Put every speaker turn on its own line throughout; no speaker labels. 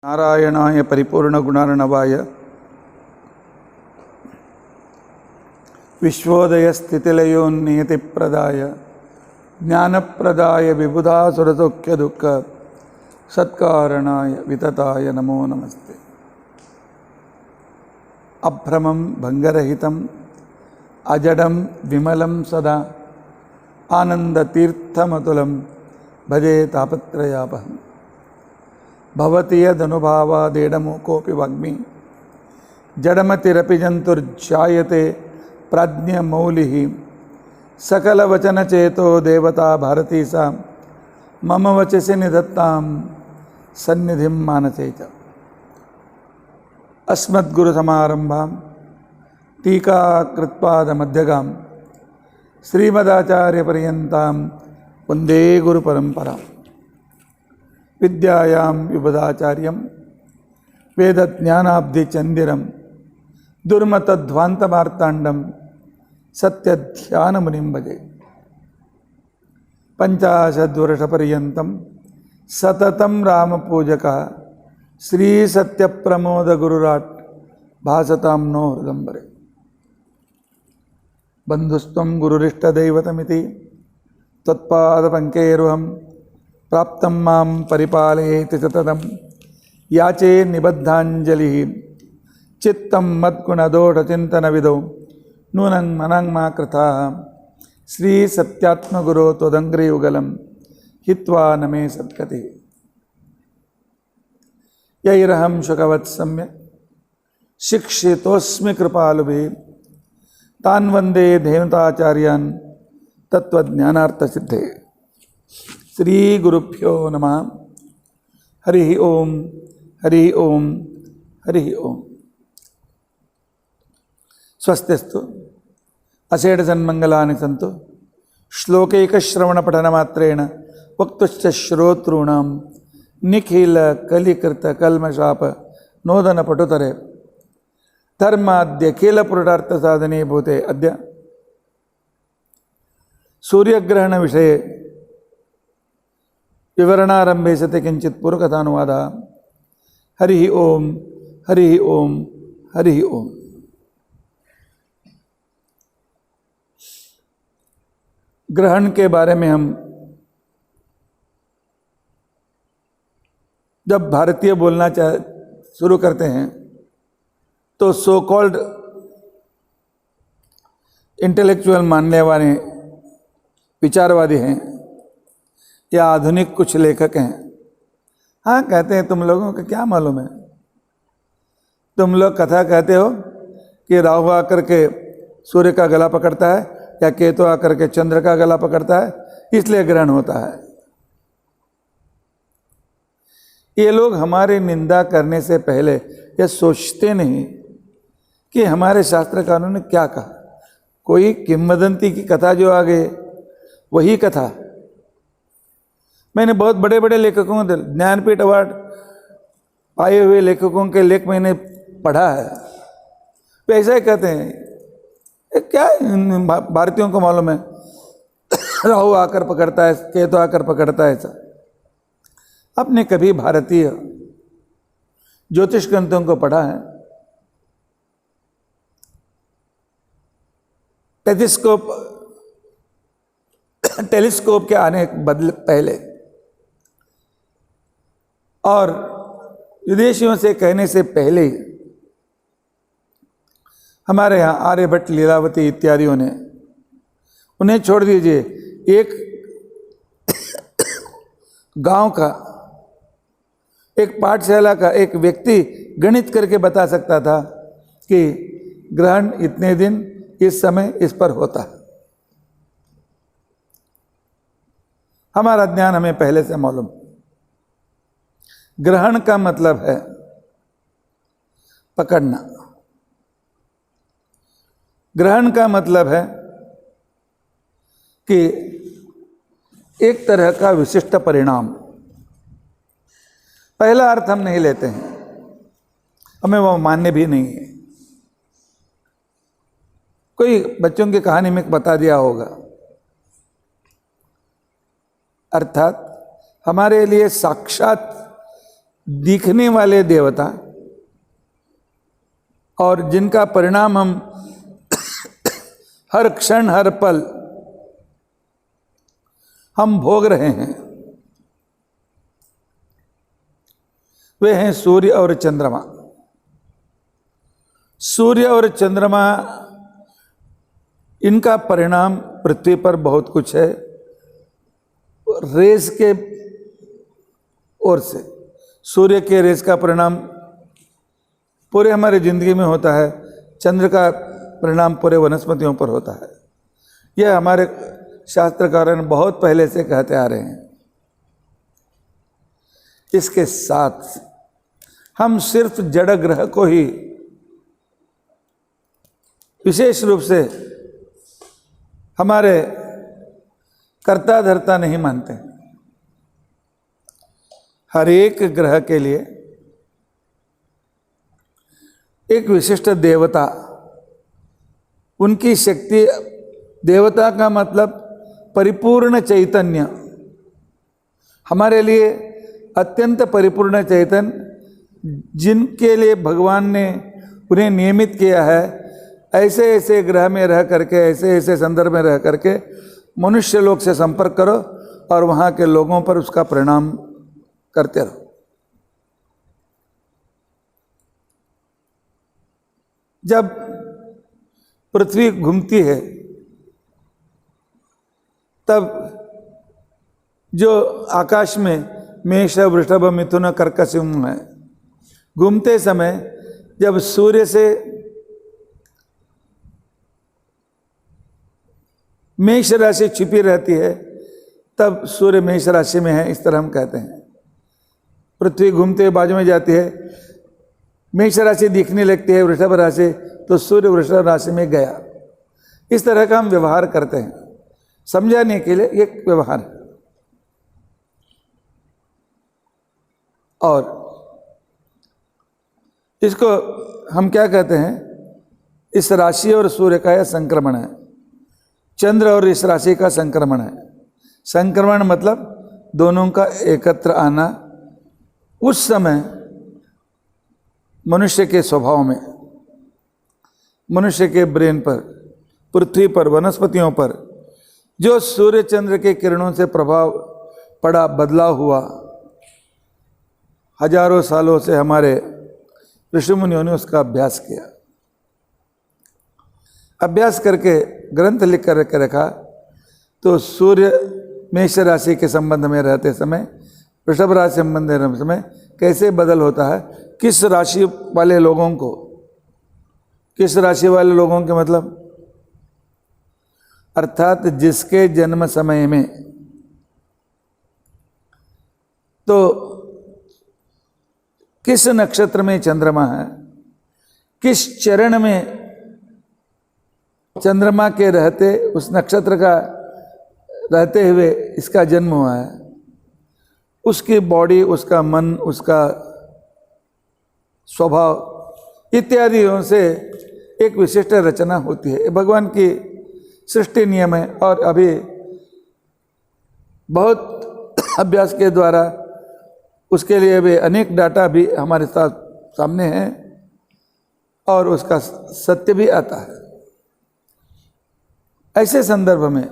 नारायणाय परिपूर्णगुणार्णवाय विश्वोदयस्थितिलयोन्नियतिप्रदाय ज्ञानप्रदाय विबुधासुरसौख्यदुःख सत्कारणाय वितताय नमो नमस्ते। अभ्रमं भंगरहितं अजडं विमलं सदा आनन्दतीर्थमतुलं भजे तापत्रयापहम्। भवति यदनुभावादेडमूकोऽपि वाग्मी जडमतिरपि जन्तुर्जायते प्राज्ञमौलिः सकलवचनचेतो देवता भारती सा मम वचसि निधत्तां सन्निधिं मानसे च। अस्मद्गुरुसमारम्भां टीकाकृत्पादमध्यगां श्रीमदाचार्यपर्यन्तां वन्दे गुरुपरम्पराम्। विद्यायां विबुधाचार्यं वेदज्ञानाब्धिचन्दिरं दुर्मतध्वान्तमार्ताण्डं सत्यध्यानमुनिं भजे। पञ्चाशद्वर्षपर्यन्तं सततं रामपूजकः श्रीसत्यप्रमोदगुरुराट् भासतां नो हृदम्बरे। बन्धुस्त्वं गुरुरिष्टदैवतमिति त्वत्पादपङ्केरुहं प्राप्तं मां परिपालयेति सततं याचे निबद्धाञ्जलिः। चित्तं मद्गुणदोषचिन्तनविदौ नूनं मनं मा कृताः श्रीसत्यात्मगुरो त्वदङ्घ्रियुगलं हित्वा न मे सद्गतिः। यैरहं शुकवत्सम्यक् शिक्षितोऽस्मि कृपालुभिः तान् वन्दे धेनुताचार्यान् तत्त्वज्ञानार्थसिद्धये। श्री गुरुभ्यो नमः। हरि ओम हरि ओम हरि ओम। स्वस्तिस्तु अषेढजन्मङ्गलानि सन्तु। श्लोकैकश्रवणपठनमात्रेण वक्तुश्च श्रोतॄणां निखिलकलिकृतकल्मषाप नोदनपटुतरे धर्माद्यखिलपुरुषार्थसाधने भूते अद्य सूर्यग्रहणविषये विवरणारंभे सते किंचित पूर्वकथानुवादः। हरि ओम हरि ओम हरि ओम। ग्रहण के बारे में हम जब भारतीय बोलना शुरू करते हैं तो सो कॉल्ड इंटेलेक्चुअल मानने वाले विचारवादी हैं या आधुनिक कुछ लेखक हैं, हाँ कहते हैं तुम लोगों को क्या मालूम है, तुम लोग कथा कहते हो कि राहु आकर के सूर्य का गला पकड़ता है या केतु आकर के चंद्र का गला पकड़ता है इसलिए ग्रहण होता है। ये लोग हमारी निंदा करने से पहले ये सोचते नहीं कि हमारे शास्त्र कानून ने क्या कहा। कोई किंवदंती की कथा जो आ गई वही कथा। मैंने बहुत बड़े बड़े लेखकों ज्ञानपीठ अवार्ड पाए हुए लेखकों के लेख मैंने पढ़ा है, वे ऐसा ही कहते हैं क्या भारतीयों को मालूम है राहु आकर पकड़ता है केतु आकर पकड़ता है। ऐसा आपने कभी भारतीय ज्योतिष ग्रंथों को पढ़ा है? टेलीस्कोप के आने बदले पहले और विदेशियों से कहने से पहले हमारे यहाँ आर्यभट्ट लीलावती इत्यादियों ने, उन्हें छोड़ दीजिए, एक गांव का एक पाठशाला का एक व्यक्ति गणित करके बता सकता था कि ग्रहण इतने दिन इस समय इस पर होता है। हमारा ज्ञान हमें पहले से मालूम। ग्रहण का मतलब है पकड़ना। ग्रहण का मतलब है कि एक तरह का विशिष्ट परिणाम। पहला अर्थ हम नहीं लेते हैं, हमें वो मान्य भी नहीं है। कोई बच्चों की कहानी में बता दिया होगा, अर्थात हमारे लिए साक्षात दिखने वाले देवता और जिनका परिणाम हम हर क्षण हर पल हम भोग रहे हैं, वे हैं सूर्य और चंद्रमा। सूर्य और चंद्रमा, इनका परिणाम पृथ्वी पर बहुत कुछ है। रेस के ओर से सूर्य के रेस का परिणाम पूरे हमारी जिंदगी में होता है, चंद्र का परिणाम पूरे वनस्पतियों पर होता है। यह हमारे शास्त्रकार बहुत पहले से कहते आ रहे हैं। इसके साथ हम सिर्फ जड़ ग्रह को ही विशेष रूप से हमारे कर्ता धर्ता नहीं मानते। हर एक ग्रह के लिए एक विशिष्ट देवता, उनकी शक्ति, देवता का मतलब परिपूर्ण चैतन्य, हमारे लिए अत्यंत परिपूर्ण चैतन्य, जिनके लिए भगवान ने उन्हें नियमित किया है ऐसे ऐसे ग्रह में रह करके, ऐसे ऐसे संदर्भ में रह करके मनुष्य लोक से संपर्क करो और वहाँ के लोगों पर उसका परिणाम करते रहो। जब पृथ्वी घूमती है तब जो आकाश में मेष, वृषभ, मिथुन, कर्क, सिंह है, घूमते समय जब सूर्य से मेष राशि छिपी रहती है तब सूर्य मेष राशि में है, इस तरह हम कहते हैं। पृथ्वी घूमते हुए बाजू में जाती है, मेष राशि दिखने लगती है वृषभ राशि, तो सूर्य वृषभ राशि में गया। इस तरह का हम व्यवहार करते हैं, समझाने के लिए एक व्यवहार है। और इसको हम क्या कहते हैं, इस राशि और सूर्य का यह संक्रमण है, चंद्र और इस राशि का संक्रमण है। संक्रमण मतलब दोनों का एकत्र आना। उस समय मनुष्य के स्वभाव में, मनुष्य के ब्रेन पर, पृथ्वी पर, वनस्पतियों पर जो सूर्य चंद्र के किरणों से प्रभाव पड़ा, बदलाव हुआ, हजारों सालों से हमारे ऋषि मुनियों ने उसका अभ्यास किया। अभ्यास करके ग्रंथ लिख कर रखा। तो सूर्य मेष राशि के संबंध में रहते समय, वृषभ राशि संबंध में रहते समय कैसे बदल होता है, किस राशि वाले लोगों को, किस राशि वाले लोगों के मतलब अर्थात जिसके जन्म समय में, तो किस नक्षत्र में चंद्रमा है, किस चरण में चंद्रमा के रहते, उस नक्षत्र का रहते हुए इसका जन्म हुआ है, उसकी बॉडी, उसका मन, उसका स्वभाव इत्यादियों से एक विशिष्ट रचना होती है। भगवान की सृष्टि नियम है और अभी बहुत अभ्यास के द्वारा उसके लिए भी अनेक डाटा भी हमारे साथ सामने हैं और उसका सत्य भी आता है। ऐसे संदर्भ में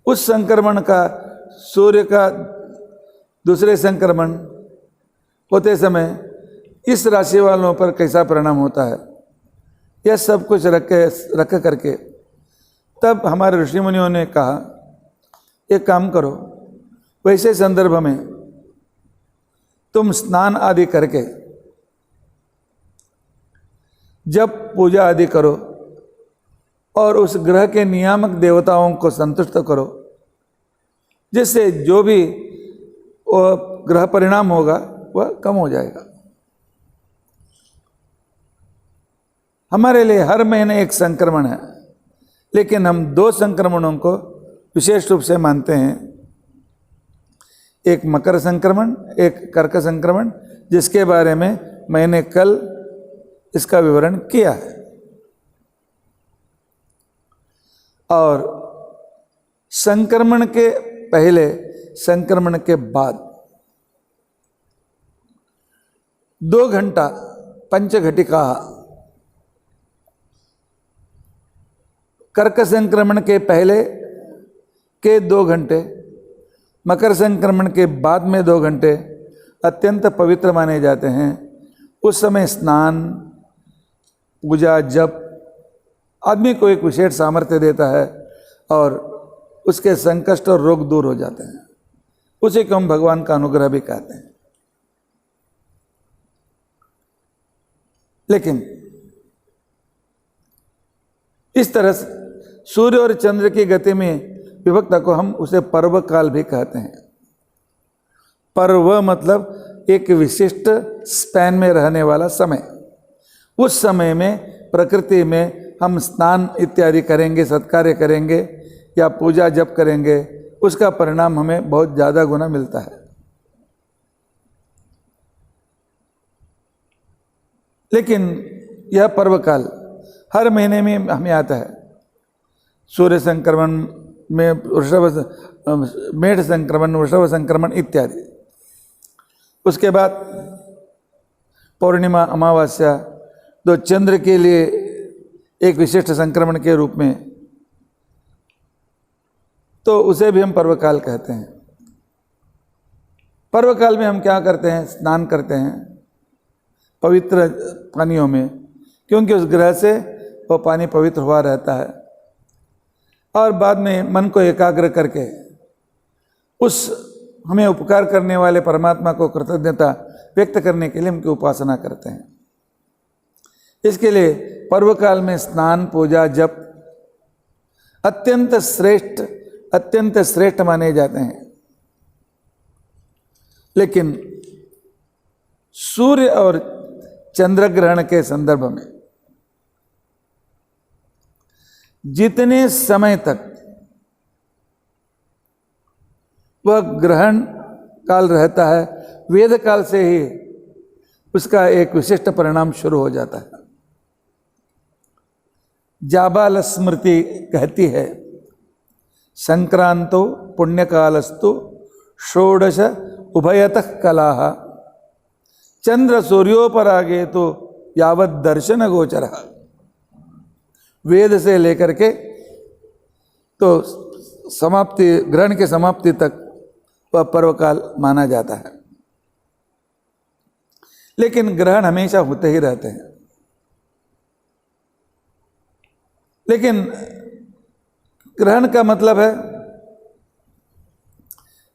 उस संक्रमण का, सूर्य का दूसरे संक्रमण होते समय इस राशि वालों पर कैसा परिणाम होता है, यह सब कुछ रख करके तब हमारे ऋषि मुनियों ने कहा, एक काम करो, वैसे संदर्भ में तुम स्नान आदि करके जब पूजा आदि करो और उस ग्रह के नियामक देवताओं को संतुष्ट करो, जिससे जो भी ग्रह परिणाम होगा वह कम हो जाएगा। हमारे लिए हर महीने एक संक्रमण है, लेकिन हम दो संक्रमणों को विशेष रूप से मानते हैं, एक मकर संक्रमण, एक कर्क संक्रमण, जिसके बारे में मैंने कल इसका विवरण किया है। और संक्रमण के पहले, संक्रमण के बाद 2 घंटा पंचघटिका, कर्क संक्रमण के पहले के 2 घंटे, मकर संक्रमण के बाद में 2 घंटे अत्यंत पवित्र माने जाते हैं। उस समय स्नान, पूजा, जप आदमी को एक विशेष सामर्थ्य देता है और उसके संकट और रोग दूर हो जाते हैं। उसी को हम भगवान का अनुग्रह भी कहते हैं। लेकिन इस तरह से सूर्य और चंद्र की गति में विभक्ता को हम उसे पर्व काल भी कहते हैं। पर्व मतलब एक विशिष्ट स्पैन में रहने वाला समय। उस समय में प्रकृति में हम स्नान इत्यादि करेंगे, सत्कार्य करेंगे या पूजा जप करेंगे, उसका परिणाम हमें बहुत ज़्यादा गुना मिलता है। लेकिन यह पर्व काल हर महीने में हमें आता है। सूर्य संक्रमण में मेष संक्रमण, वृषभ संक्रमण इत्यादि। उसके बाद पौर्णिमा, अमावस्या, तो चंद्र के लिए एक विशिष्ट संक्रमण के रूप में, तो उसे भी हम पर्वकाल कहते हैं। पर्वकाल में हम क्या करते हैं? स्नान करते हैं पवित्र पानियों में, क्योंकि उस ग्रह से वो पानी पवित्र हुआ रहता है। और बाद में मन को एकाग्र करके उस हमें उपकार करने वाले परमात्मा को कृतज्ञता व्यक्त करने के लिए उनकी उपासना करते हैं। इसके लिए पर्वकाल में स्नान, पूजा, जप अत्यंत श्रेष्ठ माने जाते हैं। लेकिन सूर्य और चंद्र ग्रहण के संदर्भ में जितने समय तक वह ग्रहण काल रहता है, वेद काल से ही उसका एक विशिष्ट परिणाम शुरू हो जाता है। जाबाल स्मृति कहती है, संक्रांतो पुण्यकालस्तु षोडश उभयतः कलाः चंद्र सूर्योपरागे तो यावत दर्शन गोचर। वेद से लेकर के तो समाप्ति, ग्रहण के समाप्ति तक वह पर्वकाल माना जाता है। लेकिन ग्रहण हमेशा होते ही रहते हैं। लेकिन ग्रहण का मतलब है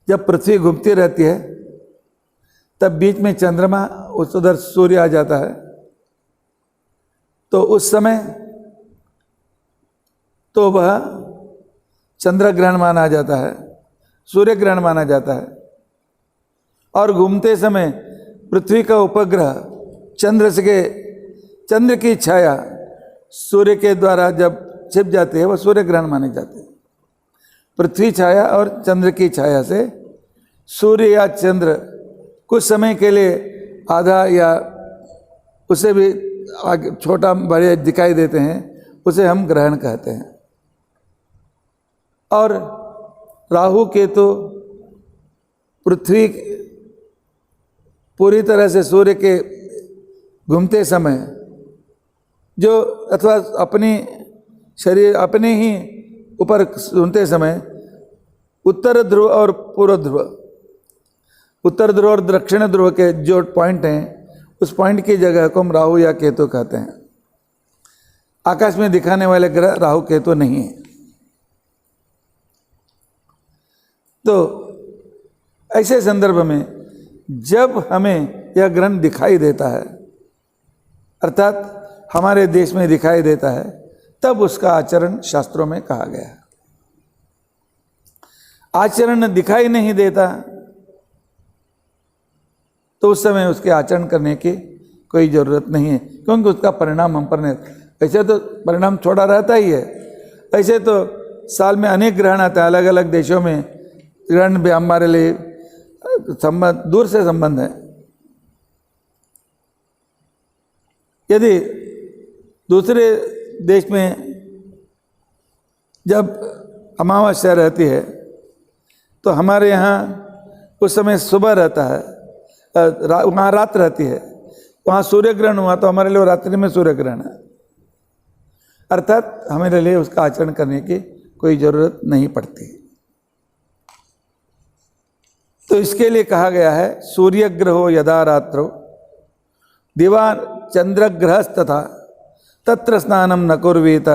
जब पृथ्वी घूमती रहती है तब बीच में चंद्रमा, उस उधर सूर्य आ जाता है, तो उस समय तो वह चंद्र ग्रहण माना जाता है, सूर्य ग्रहण माना जाता है। और घूमते समय पृथ्वी का उपग्रह चंद्र की छाया सूर्य के द्वारा जब छिप जाती है वह सूर्य ग्रहण माने जाते हैं। पृथ्वी छाया और चंद्र की छाया से सूर्य या चंद्र कुछ समय के लिए आधा या उसे भी आगे छोटा बड़े दिखाई देते हैं, उसे हम ग्रहण कहते हैं। और राहु केतु पृथ्वी पूरी तरह से सूर्य के घूमते समय जो अथवा अपनी शरीर अपने ही ऊपर घूमते समय उत्तर ध्रुव और पूर्व ध्रुव, उत्तर ध्रुव और दक्षिण ध्रुव के जो पॉइंट हैं उस पॉइंट की जगह को हम राहु या केतु कहते हैं। आकाश में दिखाने वाले ग्रह राहु केतु नहीं है। तो ऐसे संदर्भ में जब हमें यह ग्रहण दिखाई देता है, अर्थात हमारे देश में दिखाई देता है, तब उसका आचरण शास्त्रों में कहा गया है। आचरण दिखाई नहीं देता तो उस समय उसके आचरण करने की कोई ज़रूरत नहीं है, क्योंकि उसका परिणाम हम पर नहीं। ऐसे तो परिणाम थोड़ा रहता ही है। ऐसे तो साल में अनेक ग्रहण आते हैं, अलग अलग देशों में ग्रहण भी हमारे लिए संबंध, दूर से संबंध है। यदि दूसरे देश में जब अमावस्या रहती है तो हमारे यहाँ उस समय सुबह रहता है, वहाँ रात रहती है। वहाँ सूर्य ग्रहण हुआ तो हमारे लिए रात्रि में सूर्य ग्रहण है, अर्थात हमारे लिए उसका आचरण करने की कोई जरूरत नहीं पड़ती। तो इसके लिए कहा गया है सूर्य ग्रहो यदा रात्रो दिवा चंद्र ग्रह तथा तत्र स्नानम न कुर्वीत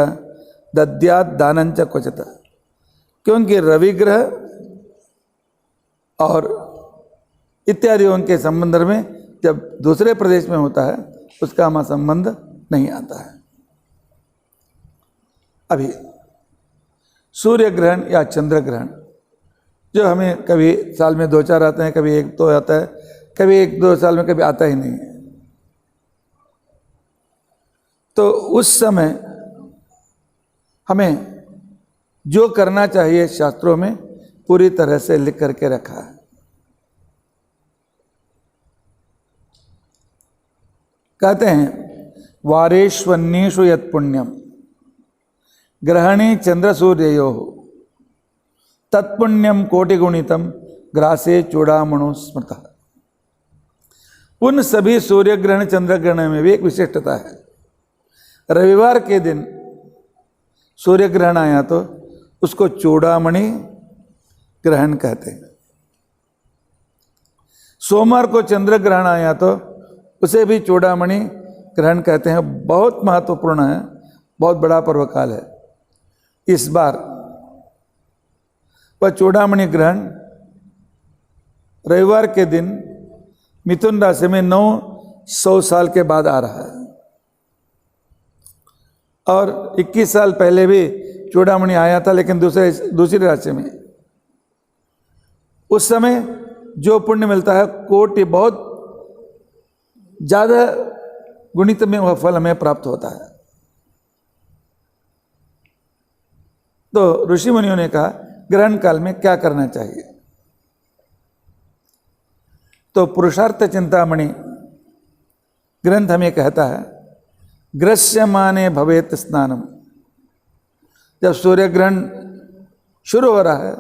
दद्यात दानंच क्वचित, क्योंकि रवि ग्रह और इत्यादियों के संबंध में जब दूसरे प्रदेश में होता है उसका हमारा संबंध नहीं आता है। अभी सूर्य ग्रहण या चंद्र ग्रहण जो हमें कभी साल में 2-4 आते हैं, कभी 1-2 आता है, कभी 1-2 साल में कभी आता ही नहीं है। तो उस समय हमें जो करना चाहिए शास्त्रों में पूरी तरह से लिख करके रखा है। कहते हैं वारेष्वन्येषु यत् पुण्यम ग्रहणे चंद्र सूर्ययोः तत्पुण्यम कोटिगुणितम ग्रासे चूड़ामणु स्मृतः। उन सभी सूर्य ग्रहण चंद्र ग्रहण में भी एक विशिष्टता है। रविवार के दिन सूर्य ग्रहण आया तो उसको चूड़ामणि ग्रहण कहते हैं। सोमवार को चंद्र ग्रहण आया तो उसे भी चूड़ामणि ग्रहण कहते हैं। बहुत महत्वपूर्ण है, बहुत बड़ा पर्व काल है। इस बार वह चूड़ामणि ग्रहण रविवार के दिन मिथुन राशि में 900 साल के बाद आ रहा है, और 21 साल पहले भी चूड़ामणि आया था, लेकिन दूसरी राशि में। उस समय जो पुण्य मिलता है कोटि, बहुत ज्यादा गुणित में वह फल हमें प्राप्त होता है। तो ऋषि मुनियों ने कहा ग्रहण काल में क्या करना चाहिए। तो पुरुषार्थ चिंतामणि ग्रंथ हमें कहता है ग्रस्यमाने भवेत स्नानम। जब सूर्य ग्रहण शुरू हो रहा है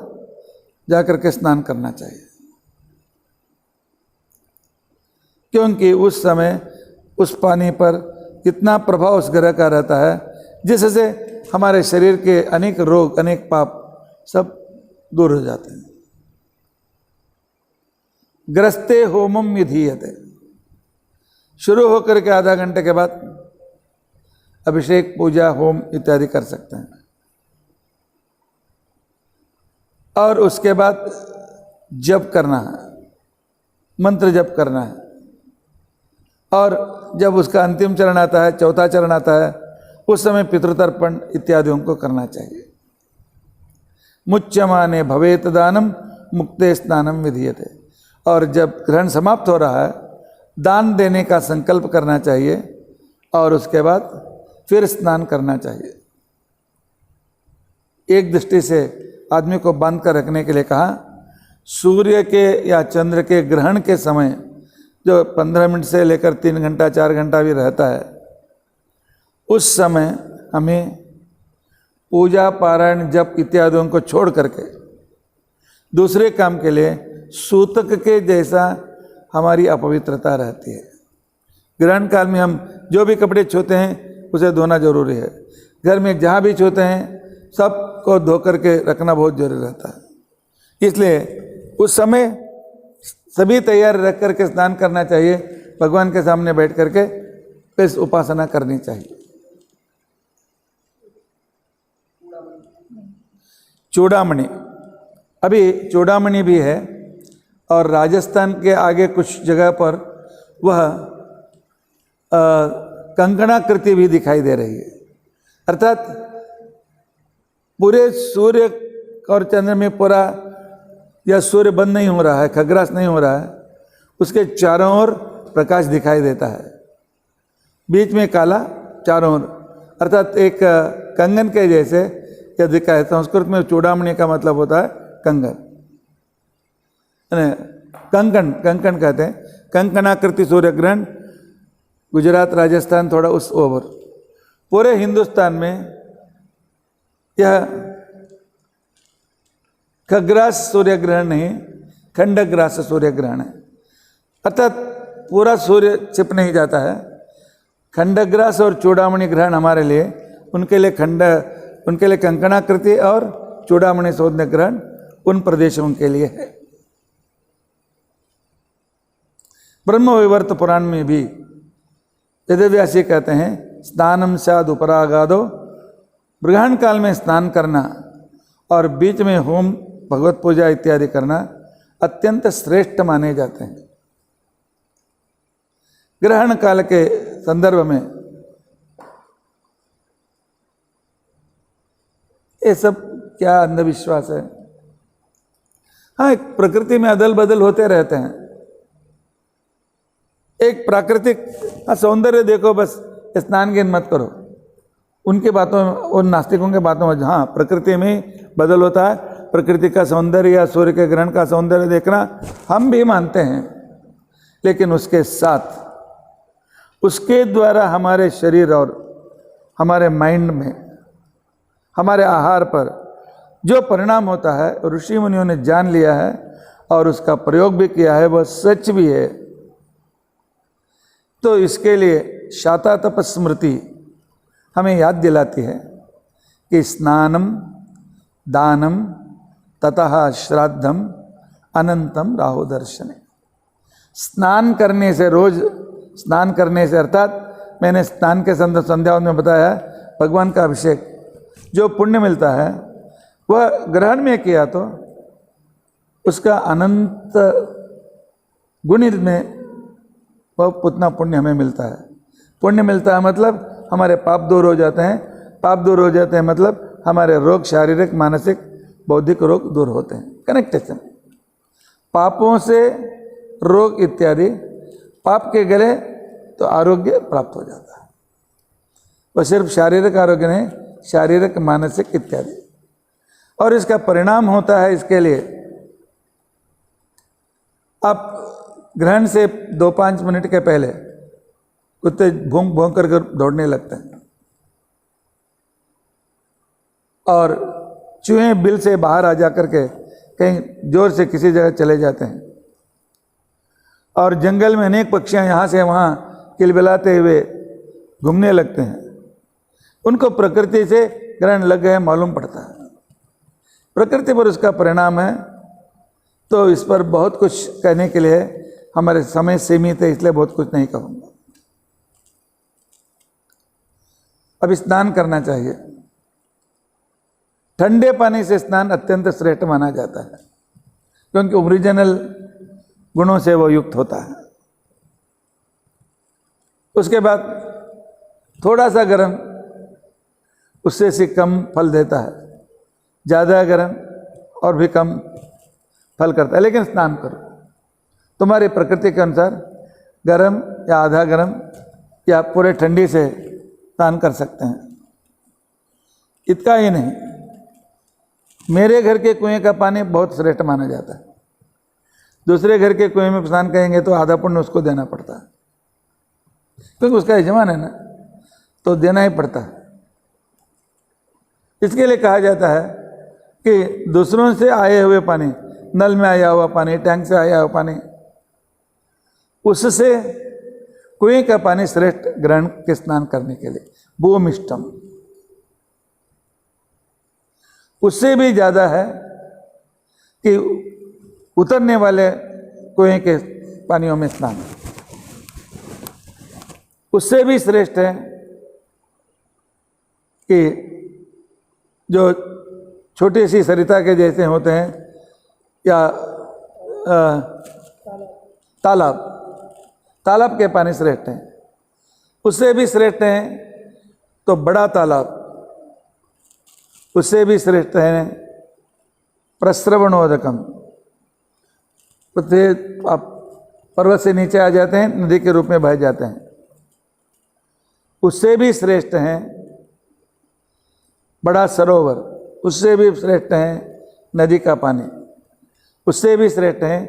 जाकर के स्नान करना चाहिए, क्योंकि उस समय उस पानी पर इतना प्रभाव उस ग्रह का रहता है जिससे हमारे शरीर के अनेक रोग, अनेक पाप सब दूर हो जाते हैं। ग्रस्ते होमम विधीयते, शुरू होकर के आधा घंटे के बाद अभिषेक, पूजा, होम इत्यादि कर सकते हैं। और उसके बाद जप करना है, मंत्र जप करना है। और जब उसका अंतिम चरण आता है, चौथा चरण आता है, उस समय पितृतर्पण इत्यादियों को करना चाहिए। मुच्यमाने भवेत दानम मुक्ते स्नानम विधीयते। और जब ग्रहण समाप्त हो रहा है दान देने का संकल्प करना चाहिए, और उसके बाद फिर स्नान करना चाहिए। एक दृष्टि से आदमी को बांध कर रखने के लिए कहा। सूर्य के या चंद्र के ग्रहण के समय जो 15 मिनट से लेकर 3 घंटा 4 घंटा भी रहता है, उस समय हमें पूजा, पारायण, जप इत्यादियों को छोड़ करके दूसरे काम के लिए सूतक के जैसा हमारी अपवित्रता रहती है। ग्रहण काल में हम जो भी कपड़े छूते हैं उसे धोना जरूरी है। घर में जहाँ भी छूते हैं सबको धो करके रखना बहुत जरूरी रहता है। इसलिए उस समय सभी तैयार रख करके स्नान करना चाहिए। भगवान के सामने बैठ करके फिर उपासना करनी चाहिए। चूड़ामणि, अभी चूड़ामणि भी है, और राजस्थान के आगे कुछ जगह पर वह कंकणाकृति भी दिखाई दे रही है। अर्थात पूरे सूर्य और चंद्र में पूरा या सूर्य बंद नहीं हो रहा है, खग्रास नहीं हो रहा है, उसके चारों ओर प्रकाश दिखाई देता है, बीच में काला, चारों ओर, अर्थात एक कंगन के जैसे यह दिखा है। संस्कृत में चूड़ामणि का मतलब होता है कंगन, कंकण, कंकण कहते हैं। कंकणाकृति सूर्य ग्रहण गुजरात, राजस्थान, थोड़ा उस ओवर, पूरे हिंदुस्तान में यह खग्रास सूर्य ग्रहण नहीं, खंडग्रास सूर्य ग्रहण है। अर्थात पूरा सूर्य छिप नहीं जाता है। खंडग्रास और चूड़ामणि ग्रहण हमारे लिए, उनके लिए कंकणाकृति और चूड़ामणि शोधन ग्रहण उन प्रदेशों के लिए है। ब्रह्म विवर्त पुराण में भी वेदव्यासी कहते हैं स्नानम स्याद उपरागादो, ग्रहण काल में स्नान करना और बीच में होम भगवत पूजा इत्यादि करना अत्यंत श्रेष्ठ माने जाते हैं। ग्रहण काल के संदर्भ में ये सब क्या अंधविश्वास है। हाँ, एक प्रकृति में अदल बदल होते रहते हैं। एक प्राकृतिक सौंदर्य देखो, बस स्नान गिन मत करो। उनके बातों में, उन नास्तिकों के बातों में हाँ प्रकृति में बदल होता है, प्रकृति का सौंदर्य या सूर्य के ग्रहण का सौंदर्य देखना हम भी मानते हैं, लेकिन उसके साथ उसके द्वारा हमारे शरीर और हमारे माइंड में, हमारे आहार पर जो परिणाम होता है ऋषि मुनियों ने जान लिया है और उसका प्रयोग भी किया है, वह सच भी है। तो इसके लिए शाता तप स्मृति हमें याद दिलाती है कि स्नानम दानम ततः श्राद्धम अनंतम राहु दर्शने। स्नान करने से, रोज स्नान करने से, अर्थात मैंने स्नान के संध्या में बताया भगवान का अभिषेक जो पुण्य मिलता है वह ग्रहण में किया तो उसका अनंत गुण में वह उतना पुण्य हमें मिलता है। पुण्य मिलता है मतलब हमारे पाप दूर हो जाते हैं, पाप दूर हो जाते हैं मतलब हमारे रोग, शारीरिक, मानसिक, बौद्धिक रोग दूर होते हैं। कनेक्टेशन, पापों से रोग इत्यादि, पाप के गले तो आरोग्य प्राप्त हो जाता है। वह सिर्फ शारीरिक आरोग्य नहीं, शारीरिक, मानसिक इत्यादि। और इसका परिणाम होता है, इसके लिए आप ग्रहण से 2-5 मिनट के पहले कुत्ते भौंक भौंक कर दौड़ने लगते हैं और चूहे बिल से बाहर आ जा कर के कहीं जोर से किसी जगह चले जाते हैं और जंगल में अनेक पक्षियां यहाँ से वहाँ किलबिलाते हुए घूमने लगते हैं। उनको प्रकृति से ग्रहण लग गए मालूम पड़ता है, प्रकृति पर उसका परिणाम है। तो इस पर बहुत कुछ कहने के लिए हमारे समय सीमित है, इसलिए बहुत कुछ नहीं कहूँगा। अब स्नान करना चाहिए। ठंडे पानी से स्नान अत्यंत श्रेष्ठ माना जाता है क्योंकि ओरिजिनल गुणों से वो युक्त होता है। उसके बाद थोड़ा सा गर्म उससे से कम फल देता है, ज़्यादा गर्म और भी कम फल करता है। लेकिन स्नान करो, तुम्हारी प्रकृति के अनुसार गर्म या आधा गर्म या पूरे ठंडी से स्नान कर सकते हैं। इतना ही नहीं, मेरे घर के कुएं का पानी बहुत श्रेष्ठ माना जाता है। दूसरे घर के कुएं में स्नान करेंगे तो आधा पुण्य उसको देना पड़ता है क्योंकि उसका यजमान है ना, तो देना ही पड़ता है। इसके लिए कहा जाता है कि दूसरों से आए हुए पानी, नल में आया हुआ पानी, टैंक से आया हुआ पानी, उससे कुएं का पानी श्रेष्ठ ग्रहण के स्नान करने के लिए। भूमिष्टम, उससे भी ज़्यादा है कि उतरने वाले कुएं के पानियों में स्नान, उससे भी श्रेष्ठ है कि जो छोटी सी सरिता के जैसे होते हैं या तालाब के पानी श्रेष्ठ हैं। उससे भी श्रेष्ठ हैं तो बड़ा तालाब, उससे भी श्रेष्ठ है प्रस्रवणोदकम। आप पर्वत से नीचे आ जाते हैं, नदी के रूप में बह जाते हैं। उससे भी श्रेष्ठ हैं बड़ा सरोवर, उससे भी श्रेष्ठ है नदी का पानी, उससे भी श्रेष्ठ है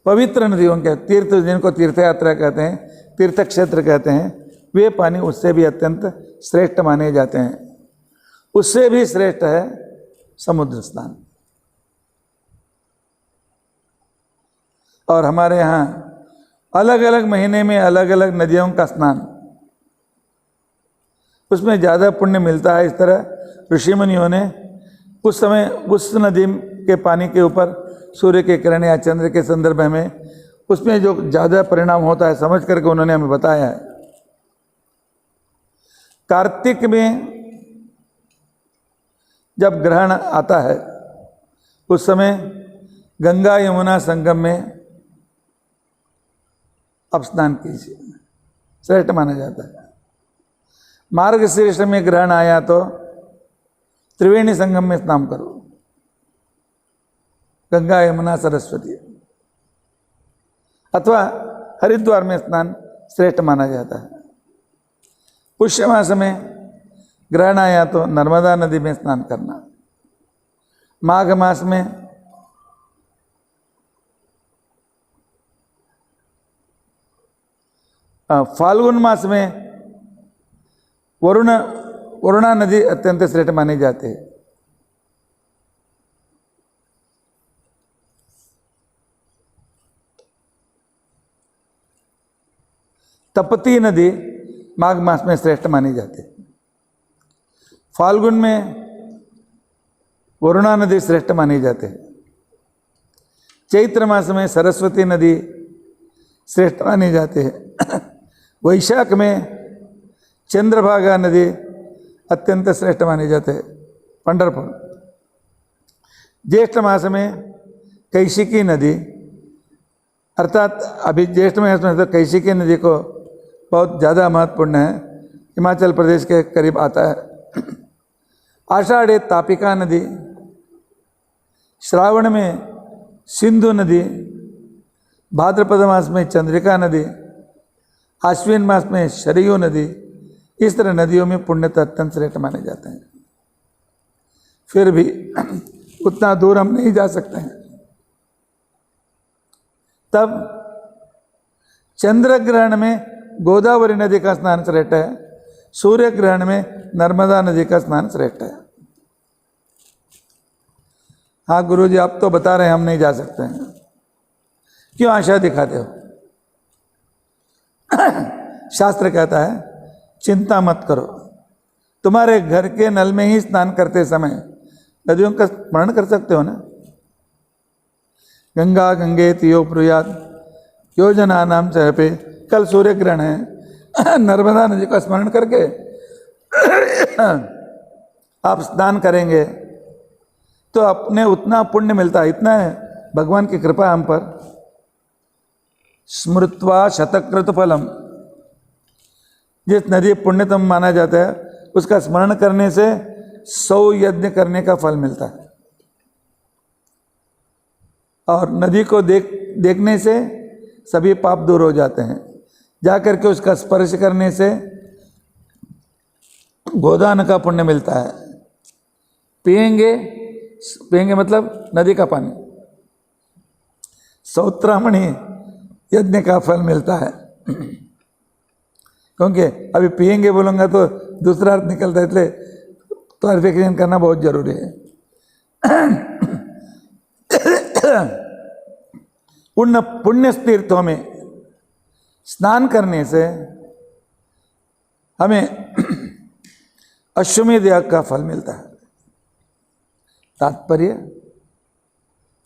पवित्र नदियों के तीर्थ, जिनको तीर्थ यात्रा कहते हैं, तीर्थ क्षेत्र कहते हैं, वे पानी उससे भी अत्यंत श्रेष्ठ माने जाते हैं। उससे भी श्रेष्ठ है समुद्र स्नान। और हमारे यहाँ अलग अलग महीने में अलग अलग नदियों का स्नान, उसमें ज़्यादा पुण्य मिलता है। इस तरह ऋषि मुनियों ने उस समय उस नदी के पानी के ऊपर सूर्य के किरण या चंद्र के संदर्भ में उसमें जो ज़्यादा परिणाम होता है समझ करके उन्होंने हमें बताया है। कार्तिक में जब ग्रहण आता है उस समय गंगा यमुना संगम में अब स्नान कीजिए, श्रेष्ठ माना जाता है। मार्गशीर्ष में ग्रहण आया तो त्रिवेणी संगम में स्नान करो, गंगा यमुना सरस्वती, अथवा हरिद्वार में स्नान श्रेष्ठ माना जाता है। पुष्य मास में ग्रहण आया तो नर्मदा नदी में स्नान करना। माघ मास में फाल्गुन मास में वरुणा नदी अत्यंत श्रेष्ठ मानी जाती है। तपती नदी माघ मास में श्रेष्ठ मानी जाती है। फाल्गुन में वरुणा नदी श्रेष्ठ मानी जाती है। चैत्र मास में सरस्वती नदी श्रेष्ठ मानी जाती है। वैशाख में चंद्रभागा नदी अत्यंत श्रेष्ठ मानी जाती है, पंढरपुर। ज्येष्ठ मास में कैशिकी नदी, अर्थात अभी ज्येष्ठ मास में तो कैशिकी नदी को बहुत ज़्यादा महत्वपूर्ण है, हिमाचल प्रदेश के करीब आता है। आषाढ़ तापिका नदी, श्रावण में सिंधु नदी, भाद्रपद मास में चंद्रिका नदी, आश्विन मास में शरयू नदी। इस तरह नदियों में पुण्य अत्यंत श्रेष्ठ माने जाते हैं। फिर भी उतना दूर हम नहीं जा सकते हैं। तब चंद्र ग्रहण में गोदावरी नदी का स्नान श्रेष्ठ है, सूर्य ग्रहण में नर्मदा नदी का स्नान श्रेष्ठ है। हाँ गुरुजी, आप तो बता रहे हैं हम नहीं जा सकते हैं, क्यों आशा दिखाते हो? शास्त्र कहता है चिंता मत करो, तुम्हारे घर के नल में ही स्नान करते समय नदियों का स्मरण कर सकते हो ना। गंगा गंगे तियो ब्रूयात योजना नाम चरपे। कल सूर्य ग्रहण है, नर्मदा नदी का स्मरण करके आप स्नान करेंगे तो अपने उतना पुण्य मिलता है। इतना है भगवान की कृपा हम पर। स्मृत्वा शतकृत फलम, जिस नदी पुण्यतम माना जाता है उसका स्मरण करने से 100 यज्ञ करने का फल मिलता है। और नदी को देखने से सभी पाप दूर हो जाते हैं। जाकर के उसका स्पर्श करने से गोदान का पुण्य मिलता है। पिएंगे मतलब नदी का पानी। सौत्रामणि यज्ञ का फल मिलता है। क्योंकि अभी पिएंगे बोलूँगा तो दूसरा अर्थ निकलता है, इसलिए क्लैरिफिकेशन करना बहुत जरूरी है। पुण्य तीर्थों में स्नान करने से हमें अश्वमेध याग का फल मिलता है। तात्पर्य,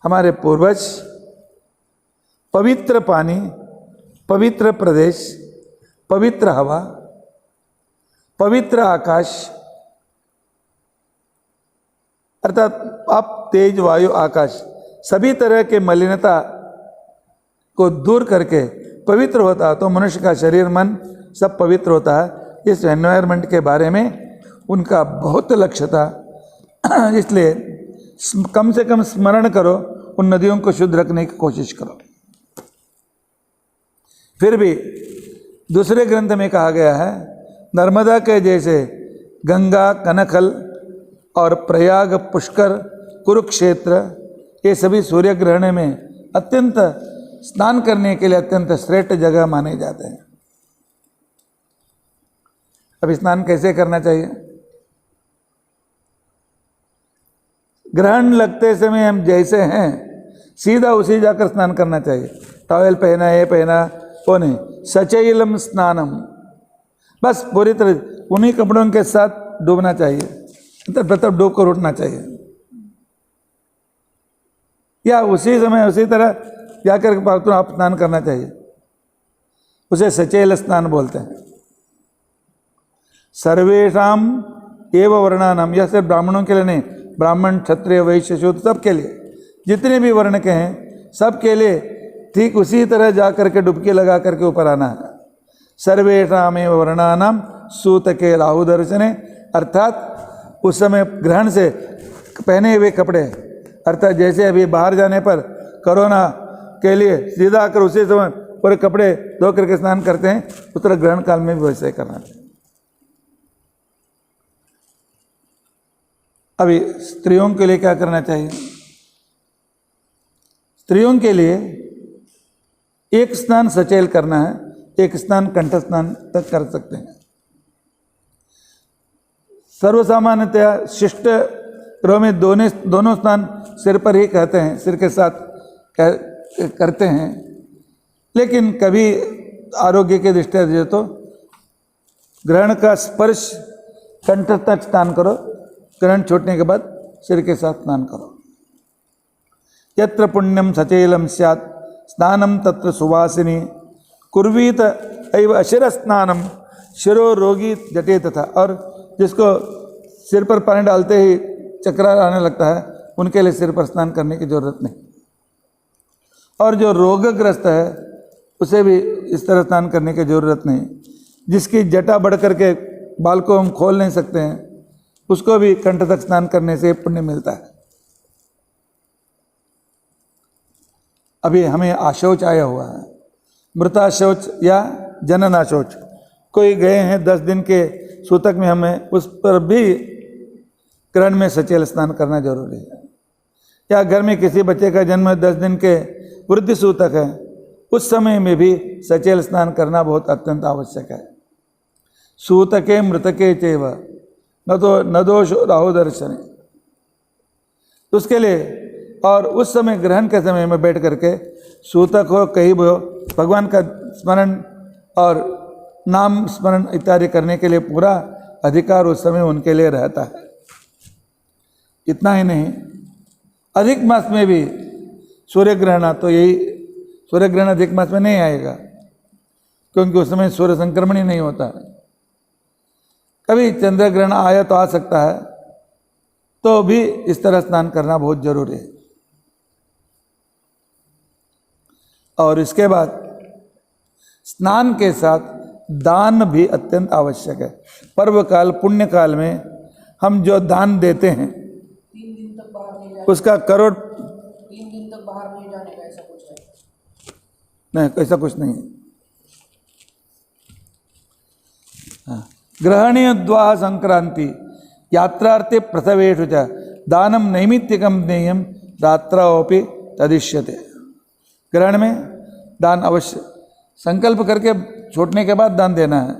हमारे पूर्वज पवित्र पानी, पवित्र प्रदेश, पवित्र हवा, पवित्र आकाश, अर्थात आप तेज वायु आकाश सभी तरह के मलिनता को दूर करके पवित्र होता है तो मनुष्य का शरीर मन सब पवित्र होता है। इस एनवायरनमेंट के बारे में उनका बहुत लक्ष्य था। इसलिए कम से कम स्मरण करो, उन नदियों को शुद्ध रखने की कोशिश करो। फिर भी दूसरे ग्रंथ में कहा गया है, नर्मदा के जैसे गंगा, कनखल और प्रयाग, पुष्कर, कुरुक्षेत्र ये सभी सूर्य ग्रहण में अत्यंत स्नान करने के लिए अत्यंत श्रेष्ठ जगह माने जाते हैं। अब स्नान कैसे करना चाहिए? ग्रहण लगते समय हम जैसे हैं सीधा उसी जाकर स्नान करना चाहिए। टॉवेल पहना, ये पहना, वो नहीं, सचैलम स्नानम, बस पूरी तरह उन्हीं कपड़ों के साथ डूबना चाहिए, मतलब डूब कर उठना चाहिए, या उसी समय उसी तरह जाकर के आप स्नान करना चाहिए, उसे सचैल स्नान बोलते हैं। सर्वेषाम एवं वर्णानाम, यह सिर्फ ब्राह्मणों के लिए नहीं, ब्राह्मण क्षत्रिय वैश्य शूद्र सबके लिए, जितने भी वर्ण के हैं सबके लिए ठीक उसी तरह जा करके डुबकी लगा करके ऊपर आना है। सर्वेषाम एवं वर्णानाम सूतके राहु दर्शने, अर्थात उस समय ग्रहण से पहने हुए कपड़े, अर्थात जैसे अभी बाहर जाने पर कोरोना के लिए सीधा आकर उसी समय पूरे कपड़े धो करके स्नान करते हैं, उस तरह ग्रहण काल में भी वैसे ही करना चाहिए। अभी स्त्रियों के लिए क्या करना चाहिए? स्त्रियों के लिए एक स्नान सचैल करना है, एक स्नान कंठ स्नान तक कर सकते हैं। सर्वसामान्यतया शिष्ट गृह में दोनों स्नान सिर पर ही कहते हैं, सिर के साथ करते हैं, लेकिन कभी आरोग्य के दृष्टि से तो ग्रहण का स्पर्श कंठ तक स्नान करो, ग्रहण छूटने के बाद सिर के साथ स्नान करो। यत्र पुण्यम सचैलम स्यात् स्नानम तत्र सुवासिनी कुर्वीत एव अशिर स्नानम शिरो रोगी जटे तथा, और जिसको सिर पर पानी डालते ही चक्कर आने लगता है उनके लिए सिर पर स्नान करने की जरूरत नहीं, और जो रोगग्रस्त है उसे भी इस तरह स्नान करने की जरूरत नहीं। जिसकी जटा बढ़ करके बाल को हम खोल नहीं सकते हैं उसको भी कंठ तक स्नान करने से पुण्य मिलता है। अभी हमें आशौच आया हुआ है, मृताशौच या जननाशौच, कोई गए हैं 10 दिन के सूतक में, हमें उस पर भी ग्रहण में सचैल स्नान करना जरूरी है। या घर में किसी बच्चे का जन्म 10 दिन के वृद्धि सूतक है, उस समय में भी सचैल स्नान करना बहुत अत्यंत आवश्यक है। सूतके मृतके चैव न दोष राहु दर्शने, उसके लिए, और उस समय ग्रहण के समय में बैठ करके सूतक हो कहीं भी हो, भगवान का स्मरण और नाम स्मरण इत्यादि करने के लिए पूरा अधिकार उस समय उनके लिए रहता है। इतना ही नहीं, अधिक मास में भी सूर्य ग्रहण, तो यही सूर्य ग्रहण अधिक मास में नहीं आएगा क्योंकि उस समय सूर्य संक्रमण ही नहीं होता है। कभी चंद्र ग्रहण आया तो आ सकता है, तो भी इस तरह स्नान करना बहुत जरूरी है। और इसके बाद स्नान के साथ दान भी अत्यंत आवश्यक है। पर्व काल पुण्य काल में हम जो दान देते हैं
3 दिन तक बाहर नहीं जाने,
उसका करोड़,
3 दिन तक बाहर नहीं जाने का ऐसा कुछ है?
नहीं, ऐसा कुछ नहीं। हाँ, ग्रहणीय द्वाह संक्रांति यात्रार्थे प्रसवेषु च दानम नैमित्तिकम ज्ञेयम रात्रावपि तदिश्यते। ग्रहण में दान अवश्य, संकल्प करके छोड़ने के बाद दान देना है।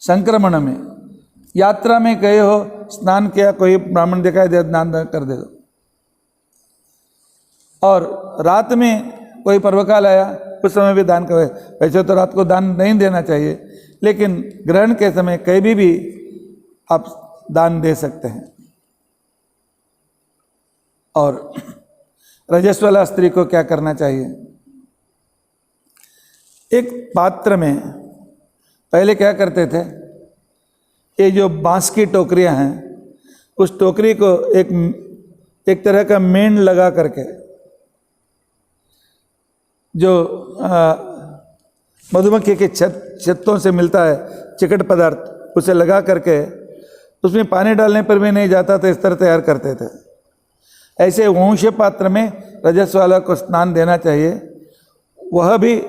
संक्रमण में, यात्रा में गए हो, स्नान किया, कोई ब्राह्मण दिखाई दे, दान कर दे दो। और रात में कोई पर्वकाल आया उस समय भी दान करे। वैसे तो रात को दान नहीं देना चाहिए, लेकिन ग्रहण के समय कहीं भी आप दान दे सकते हैं। और रजस्वला स्त्री को क्या करना चाहिए? एक पात्र में पहले क्या करते थे, ये जो बांस की टोकरियां हैं, उस टोकरी को एक तरह का मेण लगा करके, जो मधुमक्खी के छत्तों से मिलता है चिकट पदार्थ, उसे लगा करके उसमें पानी डालने पर भी नहीं जाता था, इस तरह तैयार करते थे। ऐसे वंश पात्र में रजस्वाला को स्नान देना चाहिए। वह भी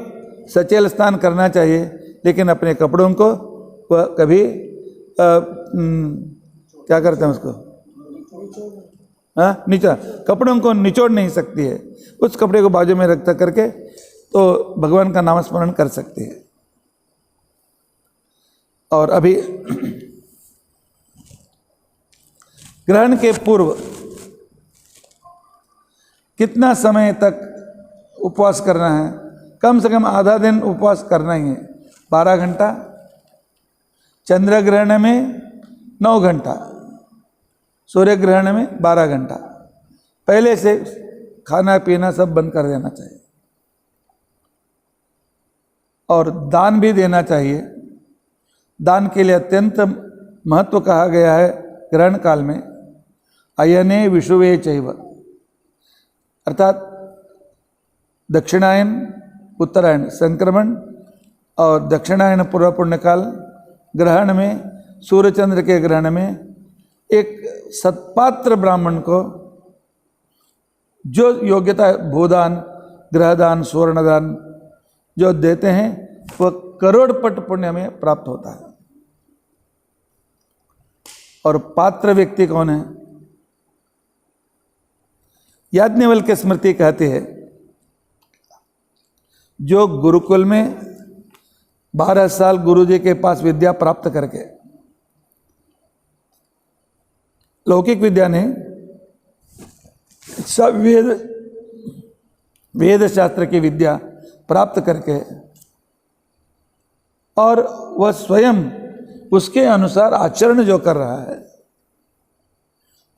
सचैल स्नान करना चाहिए, लेकिन अपने कपड़ों को वह कभी क्या करते हैं उसको, हाँ, नीचा, कपड़ों को निचोड़ नहीं सकती है, उस कपड़े को बाजू में रख करके तो भगवान का नाम स्मरण कर सकती है। और अभी ग्रहण के पूर्व कितना समय तक उपवास करना है, कम से कम आधा दिन उपवास करना ही है, 12 घंटा, चंद्र ग्रहण में 9 घंटा, सूर्य ग्रहण में 12 घंटा, पहले से खाना पीना सब बंद कर देना चाहिए। और दान भी देना चाहिए। दान के लिए अत्यंत महत्व कहा गया है ग्रहण काल में, अयने विषुवे चैव, अर्थात दक्षिणायन उत्तरायण संक्रमण और दक्षिणायन पूर्व पुण्यकाल ग्रहण में, सूर्य चंद्र के ग्रहण में एक सत्पात्र ब्राह्मण को जो योग्यता भूदान, ग्रहदान, स्वर्णदान जो देते हैं वह करोड़पट पुण्य में प्राप्त होता है। और पात्र व्यक्ति कौन है? याज्ञवल्क्य स्मृति कहती है जो गुरुकुल में 12 साल गुरुजी के पास विद्या प्राप्त करके, लौकिक विद्या नहीं, सब वेद शास्त्र की विद्या प्राप्त करके और वह स्वयं उसके अनुसार आचरण जो कर रहा है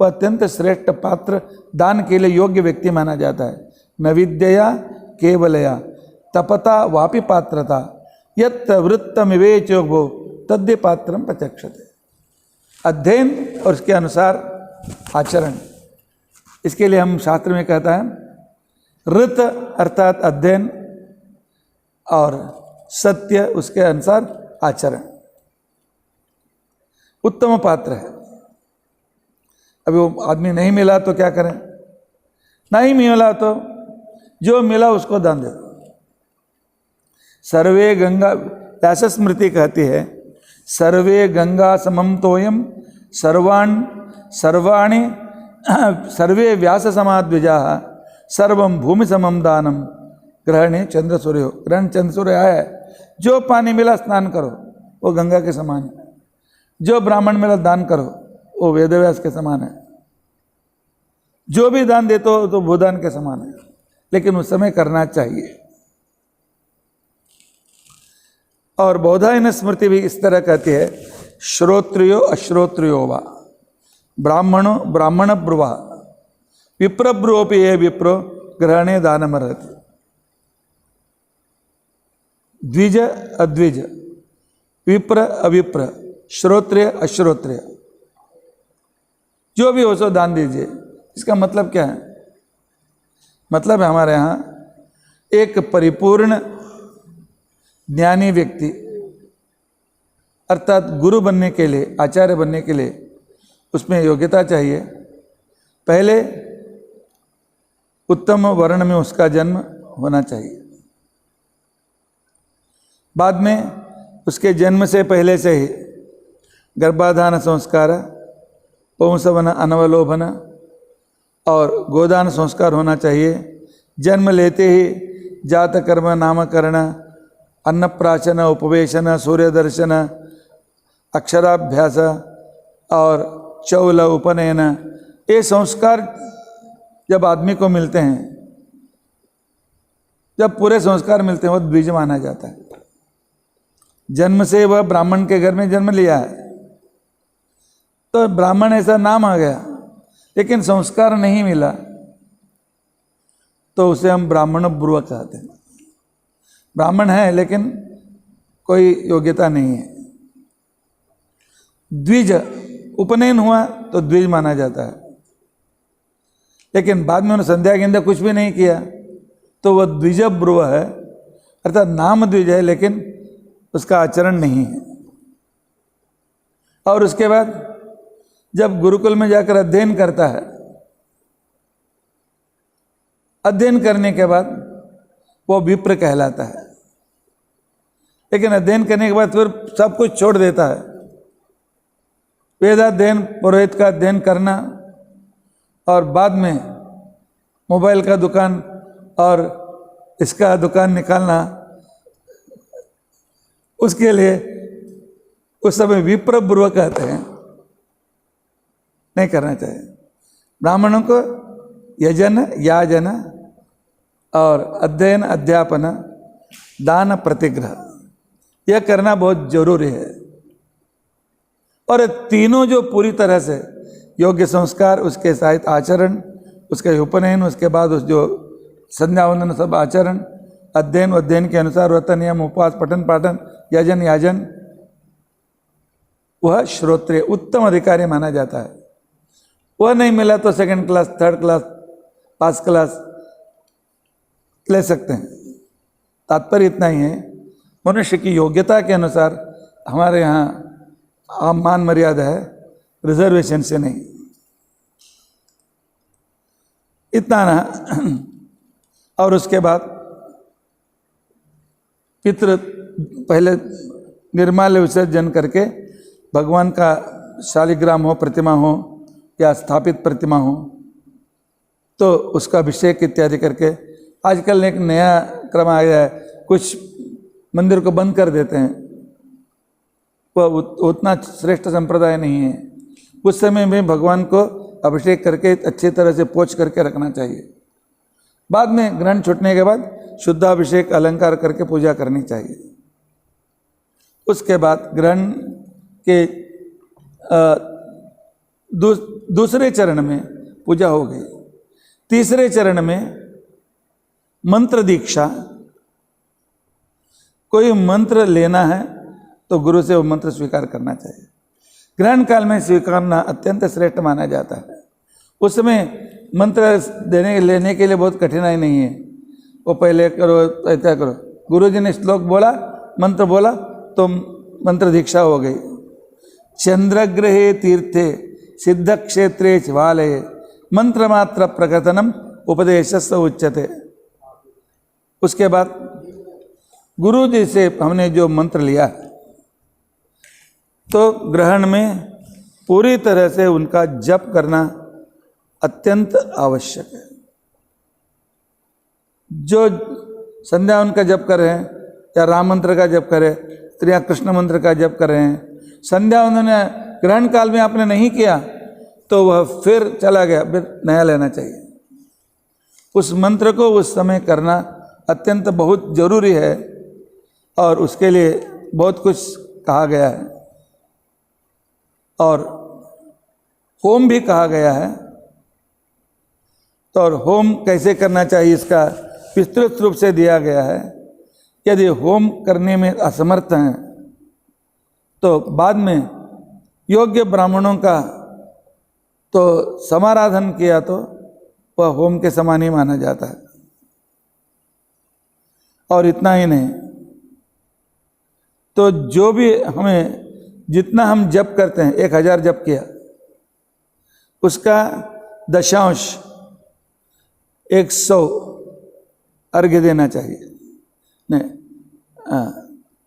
वह अत्यंत श्रेष्ठ पात्र, दान के लिए योग्य व्यक्ति माना जाता है। न विद्यया केवलया तपता वापि पात्रता यत् वृत्तमिवेचो भो तद्य पात्रम प्रत्यक्षते। अध्ययन और उसके अनुसार आचरण, इसके लिए हम शास्त्र में कहता है ऋत अर्थात अध्ययन और सत्य उसके अनुसार आचरण उत्तम पात्र है। अभी वो आदमी नहीं मिला तो क्या करें? नहीं मिला तो जो मिला उसको दान दे दो। सर्वे गंगा, व्यास स्मृति कहती है सर्वे गंगा समम तोयम सर्वाणि सर्वे व्यास समाद्विजा सर्वम भूमि समम दानम ग्रहणे चंद्र सूर्य। ग्रहण चंद्र सूर्य है, जो पानी मिला स्नान करो वो गंगा के समान है, जो ब्राह्मण मिला दान करो वो वेदव्यास के समान है, जो भी दान देते हो तो भूदान के समान है, लेकिन उस समय करना चाहिए। और बौधायन स्मृति भी इस तरह कहती है श्रोत्रियो अश्रोत्रियो वा ब्राह्मणो ब्राह्मण ब्रुवा विप्र ब्रुवोपि ये विप्रो ग्रहणे दानमर्हति। द्विज अद्विज, विप्र अविप्र, श्रोत्रिय अश्रोत्रिय, जो भी हो सो दान दीजिए। इसका मतलब क्या है? मतलब है हमारे यहाँ एक परिपूर्ण ज्ञानी व्यक्ति अर्थात गुरु बनने के लिए, आचार्य बनने के लिए उसमें योग्यता चाहिए। पहले उत्तम वर्ण में उसका जन्म होना चाहिए, बाद में उसके जन्म से पहले से ही गर्भाधान संस्कार, पौंसवन अनवलोभन और गोदान संस्कार होना चाहिए। जन्म लेते ही जात कर्म नामकरण, अन्नप्राशन, उपवेशन, सूर्य दर्शन, अक्षराभ्यास और चौल उपनयन, ये संस्कार जब आदमी को मिलते हैं, जब पूरे संस्कार मिलते हैं, वो द्विज माना जाता है। जन्म से वह ब्राह्मण के घर में जन्म लिया है तो ब्राह्मण ऐसा नाम आ गया, लेकिन संस्कार नहीं मिला तो उसे हम ब्राह्मण ब्रुव कहते हैं। ब्राह्मण है लेकिन कोई योग्यता नहीं है। द्विज, उपनयन हुआ तो द्विज माना जाता है, लेकिन बाद में उन्होंने संध्या गिंध्या कुछ भी नहीं किया तो वह द्विज ब्रुव है, अर्थात नाम द्विज है लेकिन उसका आचरण नहीं है। और उसके बाद जब गुरुकुल में जाकर अध्ययन करता है, अध्ययन करने के बाद वो विप्र कहलाता है। लेकिन अध्ययन करने के बाद फिर सब कुछ छोड़ देता है। वेदाध्ययन, पुरोहित का अध्ययन करना और बाद में मोबाइल का दुकान और इसका दुकान निकालना, उसके लिए उस समय विप्र ब्रुव कहते हैं, नहीं करना चाहिए। ब्राह्मणों को यजन, याजन और अध्ययन, अध्यापन दान, प्रतिग्रह, यह करना बहुत जरूरी है। और तीनों जो पूरी तरह से योग्य संस्कार, उसके साहित्य आचरण, उसके उपनयन, उसके बाद उस जो संध्या वंदन सब आचरण, अध्ययन के अनुसार व्रत नियम, उपवास, पठन पाठन, यजन याजन, वह श्रोत्रिय उत्तम अधिकारी माना जाता है। वह नहीं मिला तो सेकंड क्लास, थर्ड क्लास, पास क्लास ले सकते हैं। तात्पर्य इतना ही है, मनुष्य की योग्यता के अनुसार हमारे यहाँ मान मर्यादा है, रिजर्वेशन से नहीं। इतना ना। और उसके बाद पितृ पहले निर्माल्य विसर्जन करके भगवान का शालिग्राम हो, प्रतिमा हो या स्थापित प्रतिमा हो तो उसका अभिषेक इत्यादि करके, आजकल एक नया क्रम आ गया है, कुछ मंदिर को बंद कर देते हैं, वह उतना श्रेष्ठ संप्रदाय नहीं है। उस समय में भगवान को अभिषेक करके अच्छी तरह से पोंछ करके रखना चाहिए। बाद में ग्रहण छूटने के बाद शुद्धाभिषेक अलंकार करके पूजा करनी चाहिए। उसके बाद ग्रहण के दूसरे चरण में पूजा हो गई। तीसरे चरण में मंत्र दीक्षा, कोई मंत्र लेना है तो गुरु से वो मंत्र स्वीकार करना चाहिए। ग्रहण काल में स्वीकारना अत्यंत श्रेष्ठ माना जाता है। उस समय मंत्र लेने के लिए बहुत कठिनाई नहीं है। वो पहले करो, ऐसा करो, गुरु जी ने श्लोक बोला, मंत्र बोला तो मंत्र दीक्षा हो गई। चंद्रग्रहे तीर्थे सिद्ध क्षेत्रे शिवालये मंत्र मात्र प्रकथनम उपदेशस्य उच्यते। उसके बाद गुरु जी से हमने जो मंत्र लिया तो ग्रहण में पूरी तरह से उनका जप करना अत्यंत आवश्यक है। जो संध्या उनका जप कर रहे हैं या राम मंत्र का जप करें, स्त्रियाँ कृष्ण मंत्र का जप कर रहे हैं, संध्या उन्होंने ग्रहण काल में आपने नहीं किया तो वह फिर चला गया, फिर नया लेना चाहिए। उस मंत्र को उस समय करना अत्यंत बहुत जरूरी है और उसके लिए बहुत कुछ कहा गया है और होम भी कहा गया है। तो और होम कैसे करना चाहिए इसका विस्तृत रूप से दिया गया है। यदि होम करने में असमर्थ हैं तो बाद में योग्य ब्राह्मणों का तो समाराधन किया तो वह होम के समान ही माना जाता है। और इतना ही नहीं, तो जो भी हमें जितना हम जप करते हैं, 1000 जप किया, उसका दशांश 100 अर्घ्य देना चाहिए। नहीं,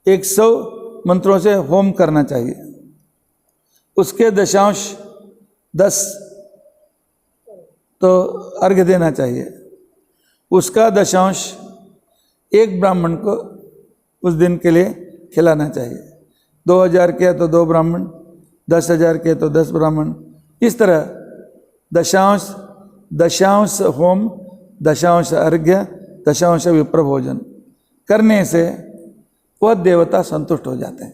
100 मंत्रों से होम करना चाहिए। उसके दशांश 10 तो अर्घ्य देना चाहिए। उसका दशांश एक ब्राह्मण को उस दिन के लिए खिलाना चाहिए। 2000 किया तो 2 ब्राह्मण, 10,000 किया तो 10 ब्राह्मण। इस तरह दशांश होम, दशांश अर्घ्य, दशांश विप्र भोजन करने से वह देवता संतुष्ट हो जाते हैं।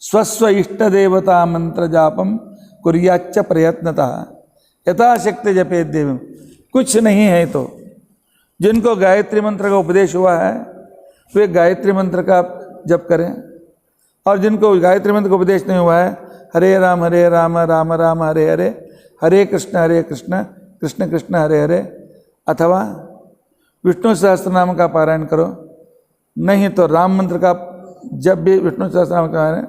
स्वस्व इष्ट देवता मंत्र जापम कुर्याच्च प्रयत्नतः यथाशक्ति जपे देवम। कुछ नहीं है तो जिनको गायत्री मंत्र का उपदेश हुआ है वे गायत्री मंत्र का जप करें, और जिनको गायत्री मंत्र का उपदेश नहीं हुआ है, हरे राम राम राम हरे हरे, हरे कृष्ण कृष्ण कृष्ण हरे हरे, अथवा विष्णु सहस्त्र नाम का पारायण करो। नहीं तो राम मंत्र का जब भी विष्णु सहस्त्र नाम का पारायण,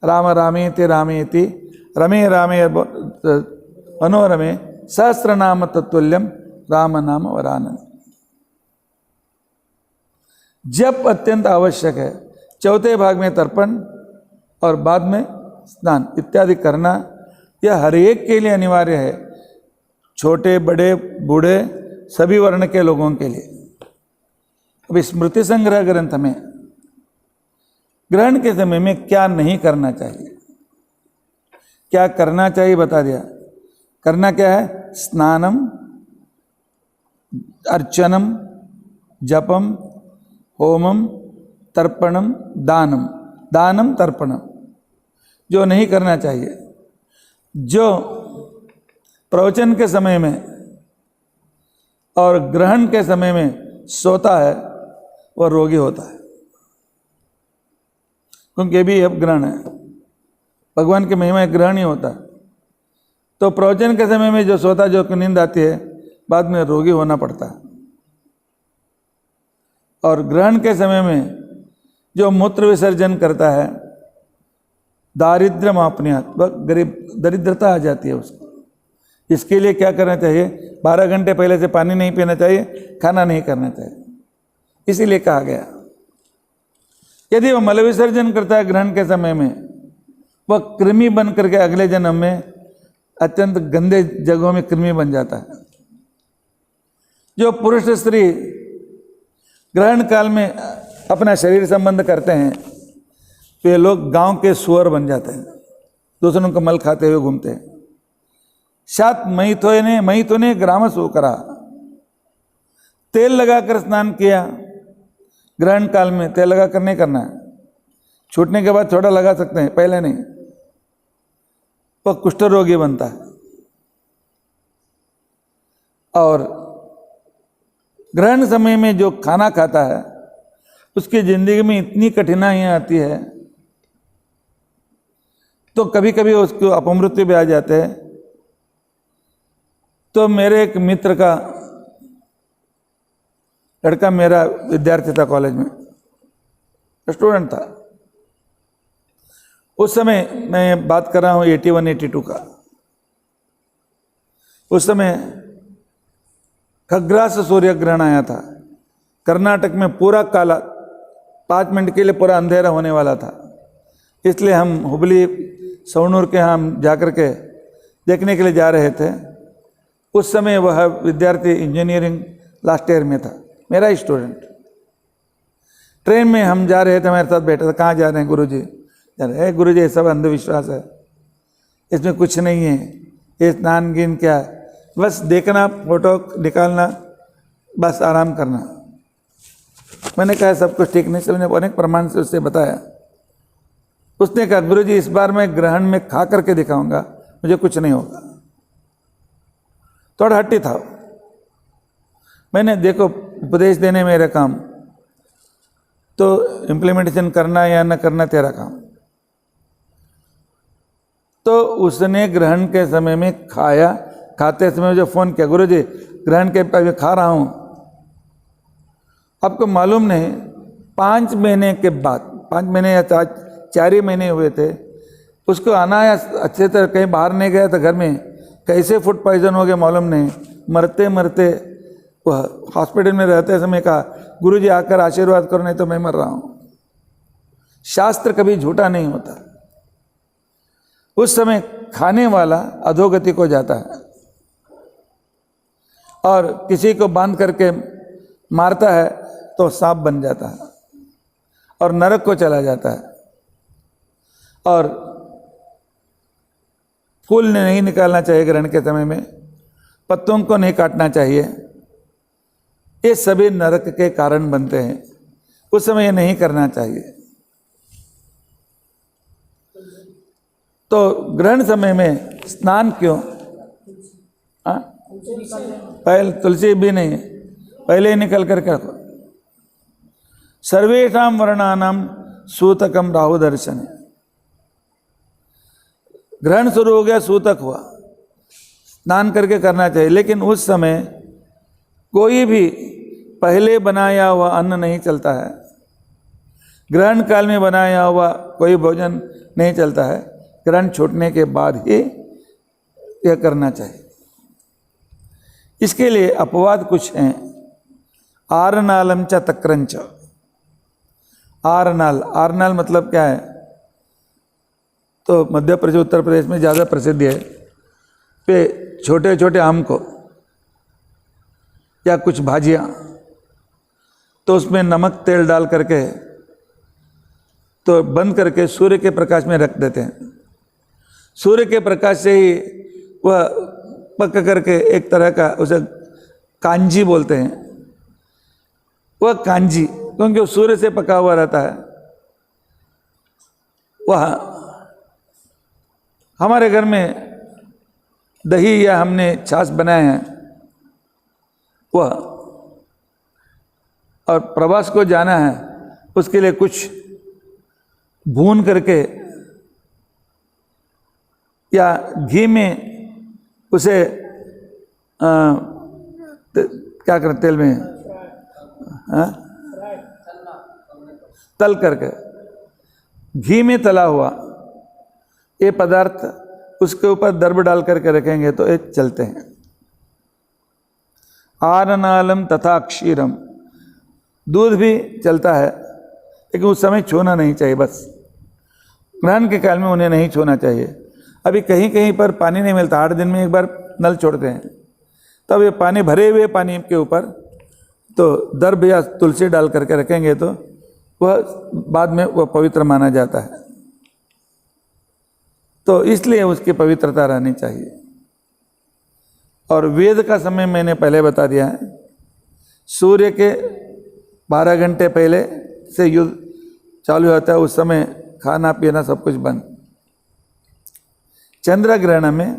राम रामेति रमे रामे मनोरमे सहस्त्र नाम तत्तुल्यम राम नाम वरानन। जप अत्यंत आवश्यक है। चौथे भाग में तर्पण और बाद में स्नान इत्यादि करना यह हर एक के लिए अनिवार्य है, छोटे बड़े बूढ़े सभी वर्ण के लोगों के लिए। अब स्मृति संग्रह ग्रंथ में ग्रहण के समय में क्या नहीं करना चाहिए, क्या करना चाहिए बता दिया। करना क्या है? स्नानम, अर्चनम, जपम, होमम, तर्पणम, दानम, दानम तर्पणम, जो नहीं करना चाहिए। जो प्रवचन के समय में और ग्रहण के समय में सोता है वह रोगी होता है, क्योंकि ये भी अब ग्रहण है, भगवान की महिमा एक ग्रहण ही होता है। तो प्रवचन के समय में जो सोता, जो नींद आती है, बाद में रोगी होना पड़ता है। और ग्रहण के समय में जो मूत्र विसर्जन करता है, दारिद्र्य मापनियात, वह गरीब दरिद्रता आ जाती है उसको। इसके लिए क्या करना चाहिए? 12 घंटे पहले से पानी नहीं पीना चाहिए, खाना नहीं करना चाहिए, इसीलिए कहा गया। यदि वह मल विसर्जन करता है ग्रहण के समय में, वह कृमि बन करके अगले जन्म में अत्यंत गंदे जगहों में कृमि बन जाता है। जो पुरुष स्त्री ग्रहण काल में अपना शरीर संबंध करते हैं, तो ये लोग गांव के सुअर बन जाते हैं, दूसरों का मल खाते हुए घूमते हैं। सात मई ग्राम सो करा, तेल लगाकर स्नान किया। ग्रहण काल में तेल लगाकर नहीं करना है, छूटने के बाद थोड़ा लगा सकते हैं, पहले नहीं, वह कुष्ठ रोगी बनता है। और ग्रहण समय में जो खाना खाता है, उसकी जिंदगी में इतनी कठिनाइयां आती है, तो कभी कभी उसको अपमृत्यु भी आ जाते हैं। तो मेरे एक मित्र का लड़का, मेरा विद्यार्थी था, कॉलेज में स्टूडेंट था। उस समय मैं बात कर रहा हूँ 81-82 का। उस समय खग्रास सूर्य ग्रहण आया था। कर्नाटक में पूरा काला, 5 मिनट के लिए पूरा अंधेरा होने वाला था। इसलिए हम हुबली सवणूर के यहाँ जाकर के देखने के लिए जा रहे थे। उस समय वह विद्यार्थी इंजीनियरिंग लास्ट ईयर में था, मेरा स्टूडेंट। ट्रेन में हम जा रहे थे, हमारे साथ बैठा था। कहाँ जा रहे हैं गुरुजी? जा रहे हैं गुरुजी, ये सब अंधविश्वास है, इसमें कुछ नहीं है, ये स्नान गिन क्या, बस देखना, फोटो निकालना, बस आराम करना। मैंने कहा सब कुछ ठीक नहीं, मैंने अनेक प्रमाण से उससे बताया। उसने कहा गुरुजी इस बार मैं ग्रहण में खा करके दिखाऊंगा, मुझे कुछ नहीं होगा। थोड़ा हट्टी था। मैंने, देखो उपदेश देने मेरा काम, तो इम्प्लीमेंटेशन करना या न करना तेरा काम। तो उसने ग्रहण के समय में खाया। खाते समय मुझे फ़ोन किया, गुरुजी ग्रहण के पहले खा रहा हूँ। आपको मालूम नहीं, 5 महीने के बाद, 5 महीने या 4 ही महीने हुए थे, उसको आना या अच्छे तरह कहीं बाहर नहीं गया था, घर में कैसे फूड पॉइजन हो गया मालूम नहीं। मरते मरते वह हॉस्पिटल में रहते समय कहा गुरुजी आकर आशीर्वाद करो, नहीं तो मैं मर रहा हूँ। शास्त्र कभी झूठा नहीं होता। उस समय खाने वाला अधोगति को जाता है, और किसी को बांध करके मारता है तो सांप बन जाता है और नरक को चला जाता है। और फूल नहीं निकालना चाहिए ग्रहण के समय में, पत्तों को नहीं काटना चाहिए, ये सभी नरक के कारण बनते हैं। उस समय ये नहीं करना चाहिए। तो ग्रहण समय में स्नान क्यों? पहले तुलसी भी नहीं, पहले ही निकल करके रखो। सर्वेषां वर्णानां सूतकम राहु दर्शन। ग्रहण शुरू हो गया, सूतक हुआ, स्नान करके करना चाहिए। लेकिन उस समय कोई भी पहले बनाया हुआ अन्न नहीं चलता है, ग्रहण काल में बनाया हुआ कोई भोजन नहीं चलता है। ग्रहण छूटने के बाद ही यह करना चाहिए। इसके लिए अपवाद कुछ हैं। आरनालम च तक्रंच। आरनाल, आरनाल मतलब क्या है? तो मध्य प्रदेश, उत्तर प्रदेश में ज़्यादा प्रसिद्ध है। पे छोटे छोटे आम को या कुछ भाजियाँ, तो उसमें नमक तेल डाल करके तो बंद करके सूर्य के प्रकाश में रख देते हैं। सूर्य के प्रकाश से ही वह पक करके एक तरह का, उसे कांजी बोलते हैं, वह कांजी, क्योंकि वो सूर्य से पका हुआ रहता है। वह हमारे घर में दही या हमने छाछ बनाए हैं वह, और प्रवास को जाना है उसके लिए कुछ भून करके या घी में उसे क्या करते तेल में तल करके घी में तला हुआ ये पदार्थ उसके ऊपर दर्भ डाल करके रखेंगे तो ये चलते हैं। आरनालम तथा क्षीरम, दूध भी चलता है लेकिन उस समय छूना नहीं चाहिए, बस ग्रहण के काल में उन्हें नहीं छूना चाहिए। अभी कहीं कहीं पर पानी नहीं मिलता, 8 दिन में एक बार नल छोड़ते हैं, तब ये पानी भरे हुए पानी के ऊपर तो दर्भ या तुलसी डाल करके रखेंगे तो वह बाद में वह पवित्र माना जाता है। तो इसलिए उसकी पवित्रता रहनी चाहिए। और वेद का समय मैंने पहले बता दिया है, सूर्य के 12 घंटे पहले से युद्ध चालू होता है, उस समय खाना पीना सब कुछ बंद। चंद्र ग्रहण में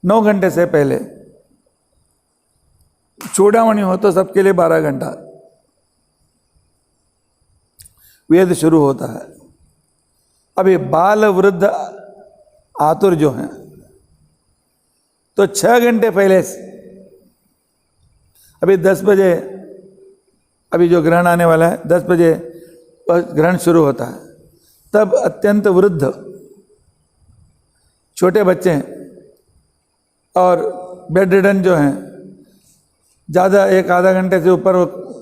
9 घंटे से पहले चूड़ामणि हो तो सबके लिए 12 घंटा वेद शुरू होता है। अभी बाल वृद्ध आतुर जो हैं तो 6 घंटे पहले से, अभी 10 बजे, अभी जो ग्रहण आने वाला है 10 बजे ग्रहण शुरू होता है, तब अत्यंत वृद्ध छोटे बच्चे और बेड रिडन जो हैं, ज़्यादा 1-आधा घंटे से ऊपर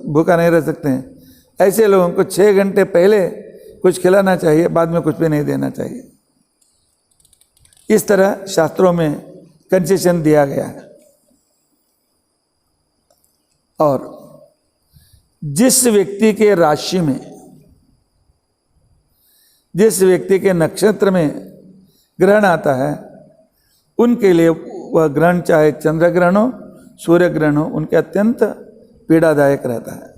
भूखा नहीं रह सकते हैं, ऐसे लोगों को 6 घंटे पहले कुछ खिलाना चाहिए, बाद में कुछ भी नहीं देना चाहिए। इस तरह शास्त्रों में कंसेशन दिया गया है। और जिस व्यक्ति के राशि में, जिस व्यक्ति के नक्षत्र में ग्रहण आता है उनके लिए वह ग्रहण चाहे चंद्र ग्रहण हो सूर्य ग्रहण हो, उनके अत्यंत पीड़ादायक रहता है।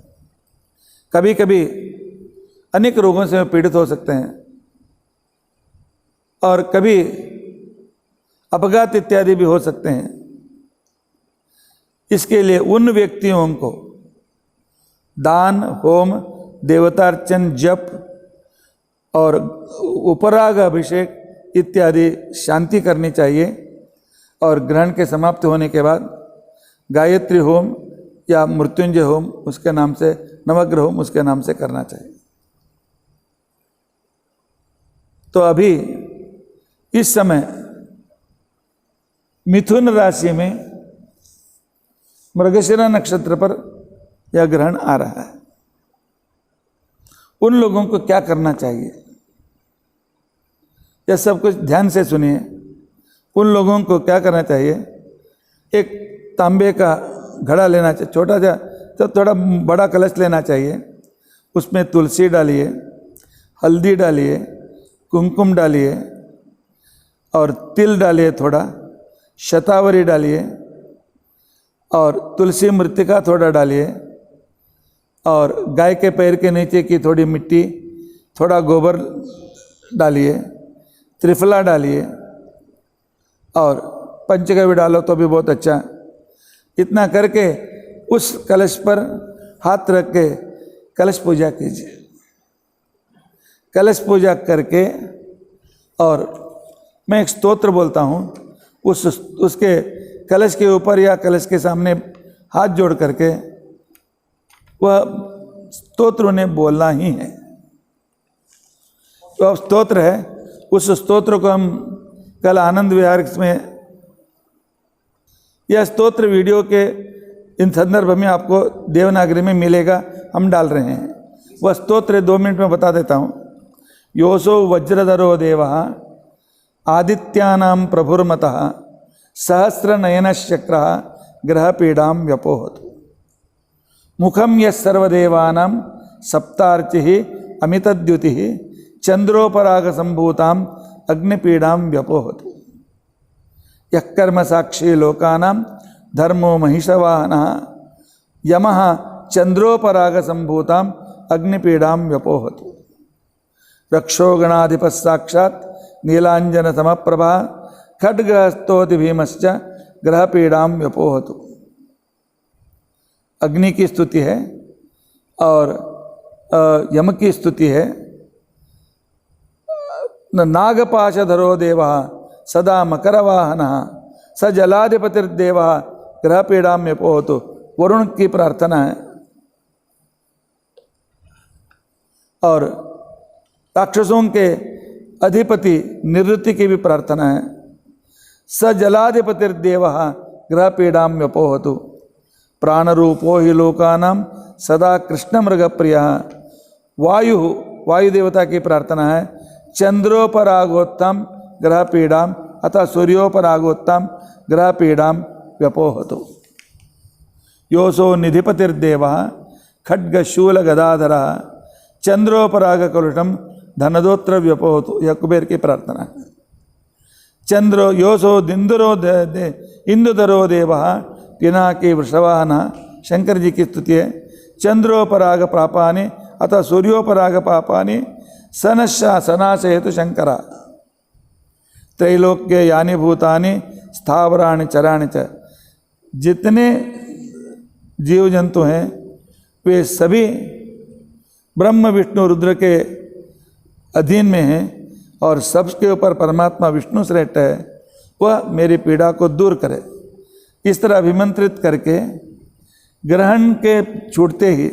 कभी कभी अनेक रोगों से पीड़ित हो सकते हैं और कभी अपघात इत्यादि भी हो सकते हैं। इसके लिए उन व्यक्तियों को दान, होम, देवतार्चन, जप और उपराग अभिषेक इत्यादि शांति करनी चाहिए। और ग्रहण के समाप्त होने के बाद गायत्री होम या मृत्युंजय होम उसके नाम से, नवग्रह होम उसके नाम से करना चाहिए। तो अभी इस समय मिथुन राशि में मृगशिरा नक्षत्र पर यह ग्रहण आ रहा है। उन लोगों को क्या करना चाहिए, यह सब कुछ ध्यान से सुनिए। उन लोगों को क्या करना चाहिए, एक तांबे का घड़ा लेना चाहिए, छोटा सा, तो थोड़ा बड़ा कलश लेना चाहिए। उसमें तुलसी डालिए, हल्दी डालिए, कुमकुम डालिए और तिल डालिए, थोड़ा शतावरी डालिए और तुलसी मृतिका थोड़ा डालिए और गाय के पैर के नीचे की थोड़ी मिट्टी, थोड़ा गोबर डालिए, त्रिफला डालिए और पंचगव्य डालो तो भी बहुत अच्छा। इतना करके उस कलश पर हाथ रख के कलश पूजा कीजिए। कलश पूजा करके और मैं एक स्तोत्र बोलता हूँ, उसके कलश के ऊपर या कलश के सामने हाथ जोड़ करके वह स्तोत्र उन्हें बोलना ही है। तो अब स्तोत्र है, उस स्तोत्र को हम कल आनंद विहार में, यह स्तोत्र वीडियो के इन संदर्भ में आपको देवनागरी में मिलेगा, हम डाल रहे हैं। वह स्तोत्र 2 मिनट में बता देता हूँ। योसो वज्रधरो देवः आदित्यानां प्रभुर्मतः सहस्रनयनश्चक्रः ग्रहपीडां व्यपोहतु। मुखम यः सर्वदेवानां सप्तार्चिः अमितद्युतिः चंद्रोपरागसंभूतां अग्निपीडां व्यपोहतु। यः कर्मसाक्षी लोकानां धर्मो महिषवाहनः यमः चंद्रोपराग संभूताम अग्निपीडाम व्यपोहतु। रक्षोगणाधिपः साक्षात् नीलांजन समप्रभा खड्गहस्तोति भीमश्च ग्रहपीडाम व्यपोहतु। अग्नि की स्तुति है और यम की स्तुति है। नागपाशधरो देवः सदा मकरवाहनः स जलाधिपतिर्देवः ग्रहपीडाम व्यपोहतु। वरुण की प्रार्थना है और राक्षसों के अधिपति निवृत्ति की भी प्रार्थना है। स जलाधिपतिर्देवः ग्रहपीडाम व्यपोहतु। प्राणरूपो हि लोकानां सदा कृष्णमृगप्रियः। वायु देवता की प्रार्थना है। चंद्रोपरागोत्तम ग्रहपीडाम अतः सूर्योपरागोत्तम ग्रहपीडाम व्यपोहतु। योसो निधिपतिर्देवः खड्गशूलगदाधरः चंद्रोपरागकलुषम धनदोत्र व्यपोहतु। यह कुबेर की प्रार्थना है। चंद्रो योसो दिंदुरो इंदुधरो देवः पिनाकी वृषवाहन। शंकर जी की स्तुति है। चंद्रोपराग पापानि अतः सूर्योपराग पापानि सनाश हेतु शंकरा। त्रैलोक्य यानि भूतानि स्थावराणि चराणि च। जितने जीव जंतु हैं वे सभी ब्रह्म विष्णु रुद्र के अधीन में हैं और सबके ऊपर परमात्मा विष्णु श्रेष्ठ है, वह मेरी पीड़ा को दूर करे। इस तरह अभिमंत्रित करके ग्रहण के छूटते ही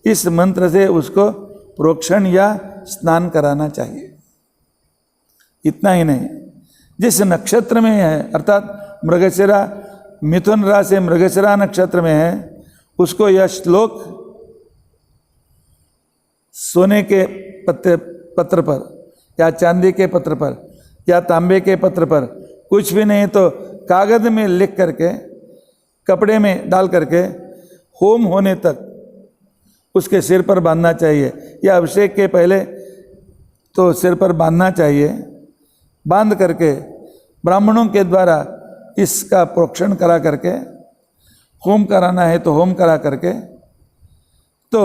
इस मंत्र से उसको प्रोक्षण या स्नान कराना चाहिए। इतना ही नहीं, जिस नक्षत्र में है अर्थात मृगशिरा मिथुन राशि मृगशिरा नक्षत्र में है उसको यह श्लोक सोने के पत्र पर या चांदी के पत्र पर या तांबे के पत्र पर कुछ भी नहीं तो कागज में लिख करके कपड़े में डाल करके होम होने तक उसके सिर पर बांधना चाहिए या अभिषेक के पहले तो सिर पर बांधना चाहिए। बांध करके ब्राह्मणों के द्वारा इसका प्रोक्षण करा करके होम कराना है तो होम करा करके तो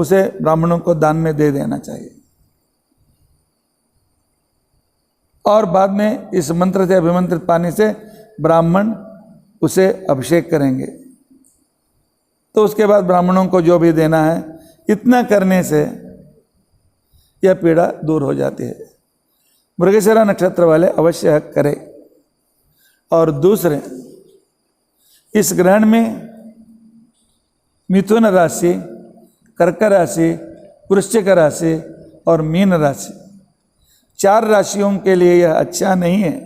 उसे ब्राह्मणों को दान में दे देना चाहिए। और बाद में इस मंत्र से अभिमंत्रित पानी से ब्राह्मण उसे अभिषेक करेंगे तो उसके बाद ब्राह्मणों को जो भी देना है इतना करने से यह पीड़ा दूर हो जाती है। मृगशिरा नक्षत्र वाले अवश्य करें। और दूसरे, इस ग्रहण में मिथुन राशि, कर्क राशि, वृश्चिक राशि और मीन राशि 4 राशियों के लिए यह अच्छा नहीं है।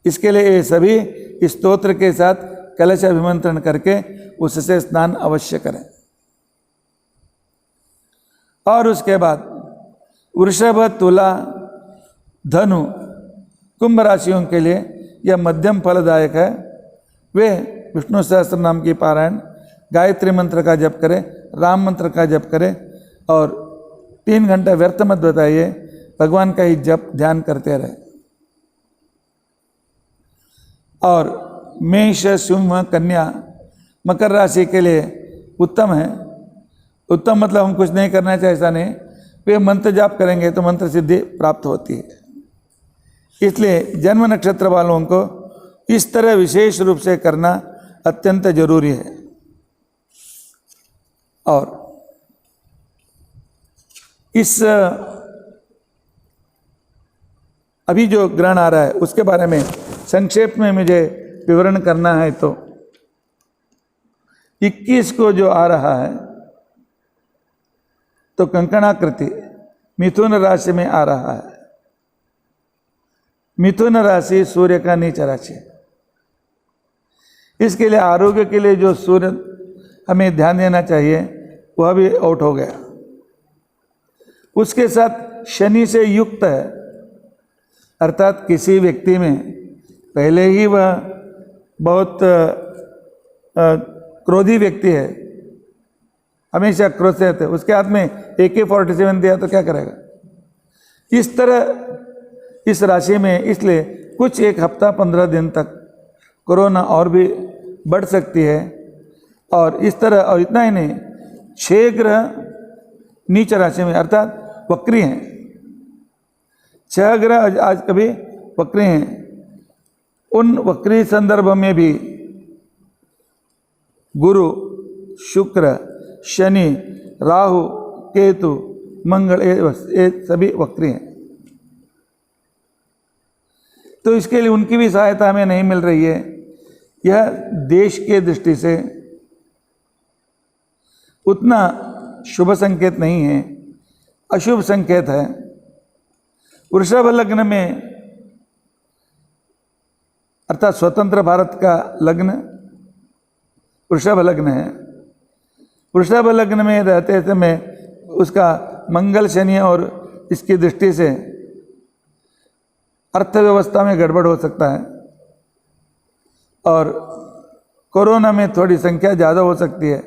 इसके लिए ये सभी स्तोत्र के साथ कलश अभिमंत्रण करके उससे स्नान अवश्य करें। और उसके बाद वृषभ, तुला, धनु, कुंभ राशियों के लिए यह मध्यम फलदायक है। वे विष्णु सहस्त्र नाम की पारायण, गायत्री मंत्र का जप करें, राम मंत्र का जप करें और 3 घंटा व्यर्थ मत बताइए, भगवान का ही जप ध्यान करते रहे। और मेष, सिंह, कन्या, मकर राशि के लिए उत्तम है। उत्तम मतलब हम कुछ नहीं करना चाहिए ऐसा नहीं, वे मंत्र जाप करेंगे तो मंत्र सिद्धि प्राप्त होती है। इसलिए जन्म नक्षत्र वालों को इस तरह विशेष रूप से करना अत्यंत जरूरी है। और इस अभी जो ग्रहण आ रहा है उसके बारे में संक्षेप में मुझे विवरण करना है। तो 21 को जो आ रहा है तो कंकणाकृति मिथुन राशि में आ रहा है। मिथुन राशि सूर्य का नीच राशि। इसके लिए आरोग्य के लिए जो सूर्य हमें ध्यान देना चाहिए वह भी आउट हो गया। उसके साथ शनि से युक्त है, अर्थात किसी व्यक्ति में पहले ही वह बहुत क्रोधी व्यक्ति है, हमेशा क्रोध से रहते, उसके हाथ में AK-47 दिया तो क्या करेगा। इस तरह इस राशि में इसलिए कुछ 1 हफ्ता 15 दिन तक कोरोना और भी बढ़ सकती है और इस तरह, और इतना ही नहीं, 6 ग्रह नीच राशि में अर्थात वक्री हैं। 6 ग्रह आज कभी वक्री हैं। उन वक्री संदर्भ में भी गुरु, शुक्र, शनि, राहु, केतु, मंगल, ये सभी वक्री हैं। तो इसके लिए उनकी भी सहायता हमें नहीं मिल रही है। यह देश के दृष्टि से उतना शुभ संकेत नहीं है, अशुभ संकेत है। वृषभ लग्न में अर्थात स्वतंत्र भारत का लग्न वृषभ लग्न है। वृषभ लग्न में रहते समय उसका मंगल, शनि और इसकी दृष्टि से अर्थव्यवस्था में गड़बड़ हो सकता है और कोरोना में थोड़ी संख्या ज़्यादा हो सकती है।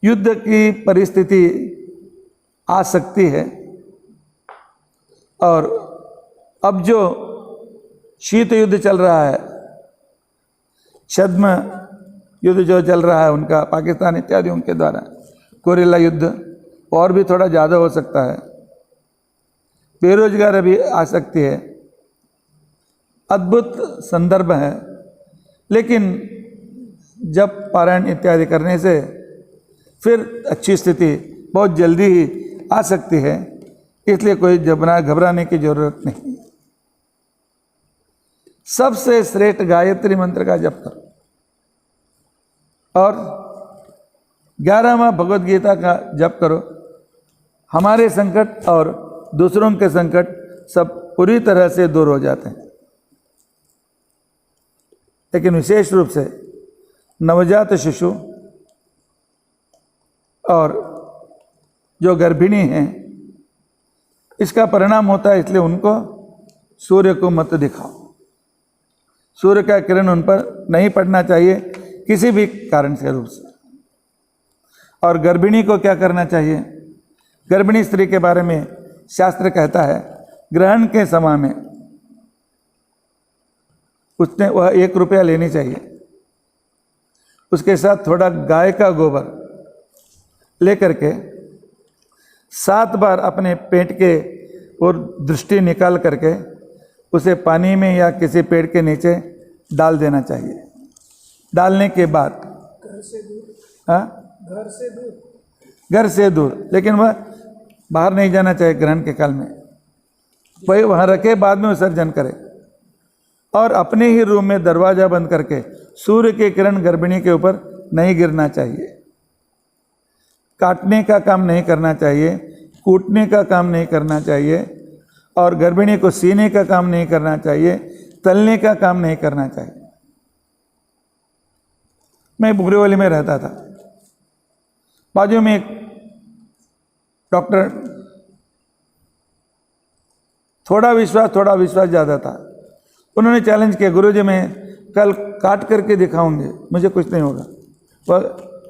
युद्ध की परिस्थिति आ सकती है और अब जो शीत युद्ध चल रहा है, छद्म युद्ध जो चल रहा है उनका, पाकिस्तान इत्यादि उनके द्वारा कोरिल्ला युद्ध, और भी थोड़ा ज़्यादा हो सकता है। बेरोजगारी भी आ सकती है। अद्भुत संदर्भ है, लेकिन जब पारायण इत्यादि करने से फिर अच्छी स्थिति बहुत जल्दी ही आ सकती है, इसलिए कोई घबराने की जरूरत नहीं। सबसे श्रेष्ठ गायत्री मंत्र का जप करो और 11वां भगवद गीता का जप करो। हमारे संकट और दूसरों के संकट सब पूरी तरह से दूर हो जाते हैं। लेकिन विशेष रूप से नवजात शिशु और जो गर्भिणी हैं, इसका परिणाम होता है, इसलिए उनको सूर्य को मत दिखाओ। सूर्य का किरण उन पर नहीं पड़ना चाहिए किसी भी कारण से रूप से। और गर्भिणी को क्या करना चाहिए? गर्भिणी स्त्री के बारे में शास्त्र कहता है, ग्रहण के समय में उसने वह 1 रुपया लेनी चाहिए, उसके साथ थोड़ा गाय का गोबर लेकर के 7 बार अपने पेट के और दृष्टि निकाल करके उसे पानी में या किसी पेड़ के नीचे डाल देना चाहिए। डालने के बाद
घर से दूर,
हाँ, घर से दूर, लेकिन वह बाहर नहीं जाना चाहिए ग्रहण के काल में। वही वहाँ रखे, बाद में विसर्जन करे और अपने ही रूम में दरवाजा बंद करके सूर्य की किरण गर्भिणी के ऊपर नहीं गिरना चाहिए। काटने का काम नहीं करना चाहिए, कूटने का काम नहीं करना चाहिए और गर्भिणी को सीने का काम नहीं करना चाहिए, तलने का काम नहीं करना चाहिए। मैं बुगरेवाली में रहता था, बाजू में एक डॉक्टर, थोड़ा विश्वास ज़्यादा था। उन्होंने चैलेंज किया, गुरुजी मैं कल काट करके दिखाऊंगे, मुझे कुछ नहीं होगा। वह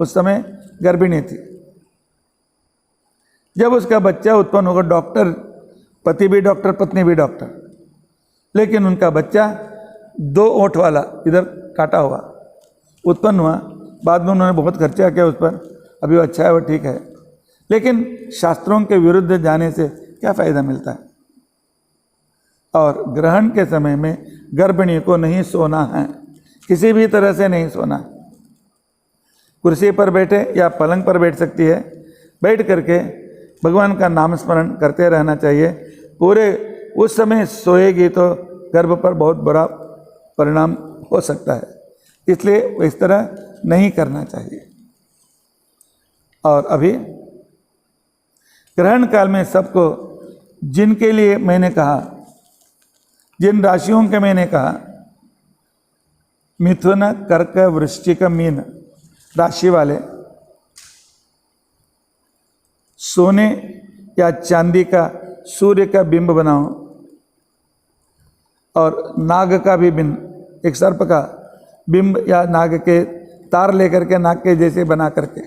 उस समय गर्भिणी थी। जब उसका बच्चा उत्पन्न होगा, डॉक्टर, पति भी डॉक्टर, पत्नी भी डॉक्टर, लेकिन उनका बच्चा 2 ओंठ वाला इधर काटा हुआ उत्पन्न हुआ। बाद में उन्होंने बहुत खर्चा किया उस पर, अभी वो अच्छा है, वो ठीक है, लेकिन शास्त्रों के विरुद्ध जाने से क्या फ़ायदा मिलता है? और ग्रहण के समय में गर्भिणी को नहीं सोना है, किसी भी तरह से नहीं सोना। कुर्सी पर बैठे या पलंग पर बैठ सकती है, बैठ करके भगवान का नाम स्मरण करते रहना चाहिए। पूरे उस समय सोएगी तो गर्भ पर बहुत बुरा परिणाम हो सकता है, इसलिए इस तरह नहीं करना चाहिए। और अभी ग्रहण काल में सबको, जिनके लिए मैंने कहा, जिन राशियों के मैंने कहा, मिथुन, कर्क, वृश्चिक, मीन राशि वाले सोने या चांदी का सूर्य का बिंब बनाओ और नाग का भी बिंब, एक सर्प का बिंब या नाग के तार लेकर के नाग के जैसे बना करके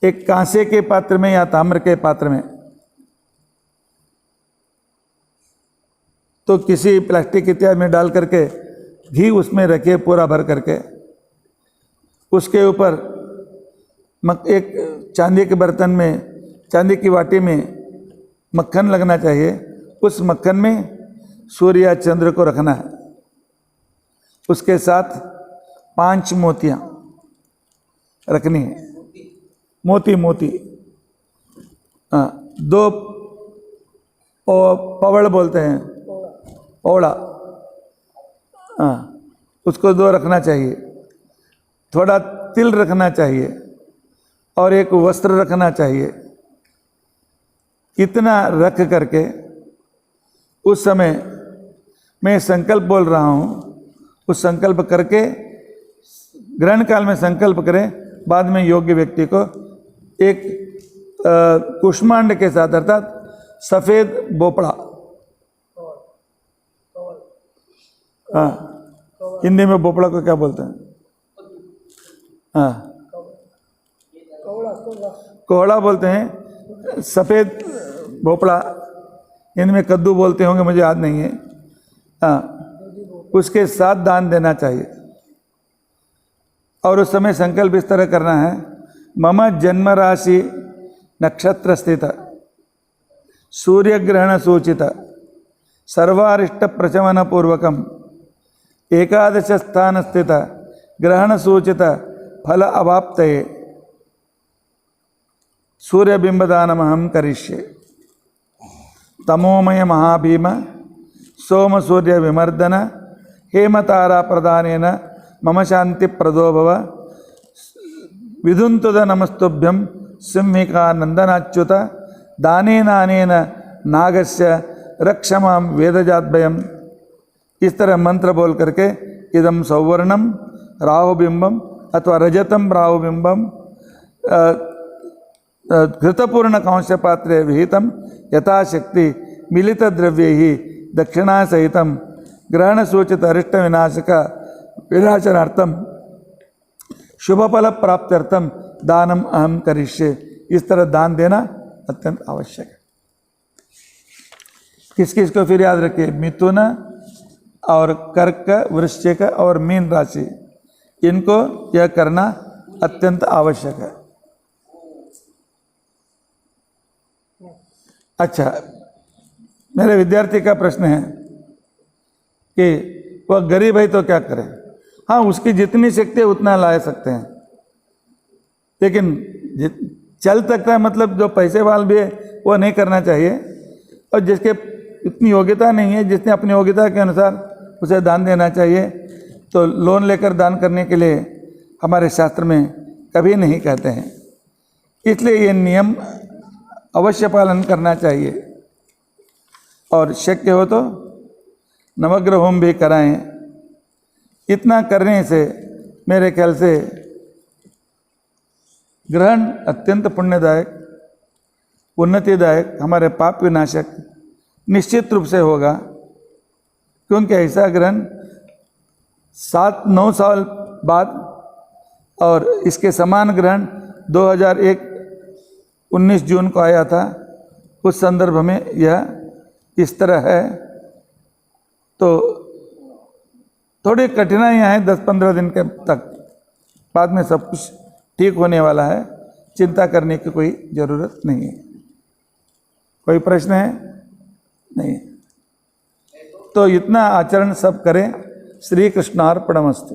एक कांसे के पात्र में या ताम्र के पात्र में, तो किसी प्लास्टिक इत्यादि में डाल करके घी उसमें रखे पूरा भर करके, उसके ऊपर एक चांदी के बर्तन में, चांदी की वाटी में मक्खन लगना चाहिए। उस मक्खन में सूर्य या चंद्र को रखना है। उसके साथ 5 मोतियाँ रखनी है, मोती मोती, हाँ, 2 पवड़ बोलते हैं, ओड़ा, हाँ, उसको 2 रखना चाहिए। थोड़ा तिल रखना चाहिए और एक वस्त्र रखना चाहिए। इतना रख करके उस समय मैं संकल्प बोल रहा हूँ, उस संकल्प करके ग्रहण काल में संकल्प करें, बाद में योग्य व्यक्ति को एक कुष्मांड के साथ, अर्थात सफ़ेद बोपड़ा, हाँ, हिंदी में बोपड़ा को क्या बोलते हैं? हाँ, कोहड़ा बोलते हैं, सफ़ेद भोपड़ा, इनमें कद्दू बोलते होंगे, मुझे याद नहीं है। हाँ, उसके साथ दान देना चाहिए। और उस समय संकल्प इस तरह करना है, मम जन्म राशि नक्षत्र स्थित सूर्य ग्रहण सूचित सर्वारिष्ट प्रचमन पूर्वकम एकादश स्थान स्थित ग्रहण सूचित फल अवाप्तये सूर्यबिंबदानमहं करिष्ये। तमोमय महाभीम सोम सूर्य विमर्दन हेमतारा प्रदानेन मम शांति प्रदो भव विधुंतुद नमस्तुभ्यं सिंहिका नंदनाच्युत दानेनानेन नागस्य रक्षमां वेदजाद्भयम्। इस तरह मंत्र बोल करके इदं सौवर्णम राहुबिंबम अथवा रजतम राहुबिंबम घृतपूर्ण कांस्य पात्रे विहितम यथाशक्ति मिलित द्रव्यैहि दक्षिणा सहितम ग्रहण सूचित अरिष्ट विनाशक विनाशनार्थम शुभ फल प्राप्त्यर्थम दानम अहम करिष्ये। इस तरह दान देना अत्यंत आवश्यक है। किस किस को फिर याद रखिए, मिथुन और कर्क, वृश्चिक और मीन राशि, इनको यह करना अत्यंत आवश्यक है। अच्छा, मेरे विद्यार्थी का प्रश्न है कि वह गरीब है तो क्या करे? हाँ, उसकी जितनी शक्ति है उतना ला सकते हैं, लेकिन चल सकता है, मतलब जो पैसे वाला भी है वो नहीं करना चाहिए। और जिसके इतनी योग्यता नहीं है, जिसने अपनी योग्यता के अनुसार उसे दान देना चाहिए। तो लोन लेकर दान करने के लिए हमारे शास्त्र में कभी नहीं कहते हैं, इसलिए ये नियम अवश्य पालन करना चाहिए। और शक्य हो तो नवग्रह होम भी कराएं। इतना करने से मेरे ख्याल से ग्रहण अत्यंत पुण्यदायक, उन्नतिदायक, हमारे पाप विनाशक निश्चित रूप से होगा। क्योंकि ऐसा ग्रहण 7-9 साल बाद, और इसके समान ग्रहण 2001 19 जून को आया था, उस संदर्भ में यह इस तरह है। तो थोड़ी कठिनाइयाँ हैं 10-15 दिन के तक, बाद में सब कुछ ठीक होने वाला है, चिंता करने की कोई ज़रूरत नहीं है। कोई प्रश्न है? नहीं। तो इतना आचरण सब करें। श्री कृष्णार्पणमस्तु।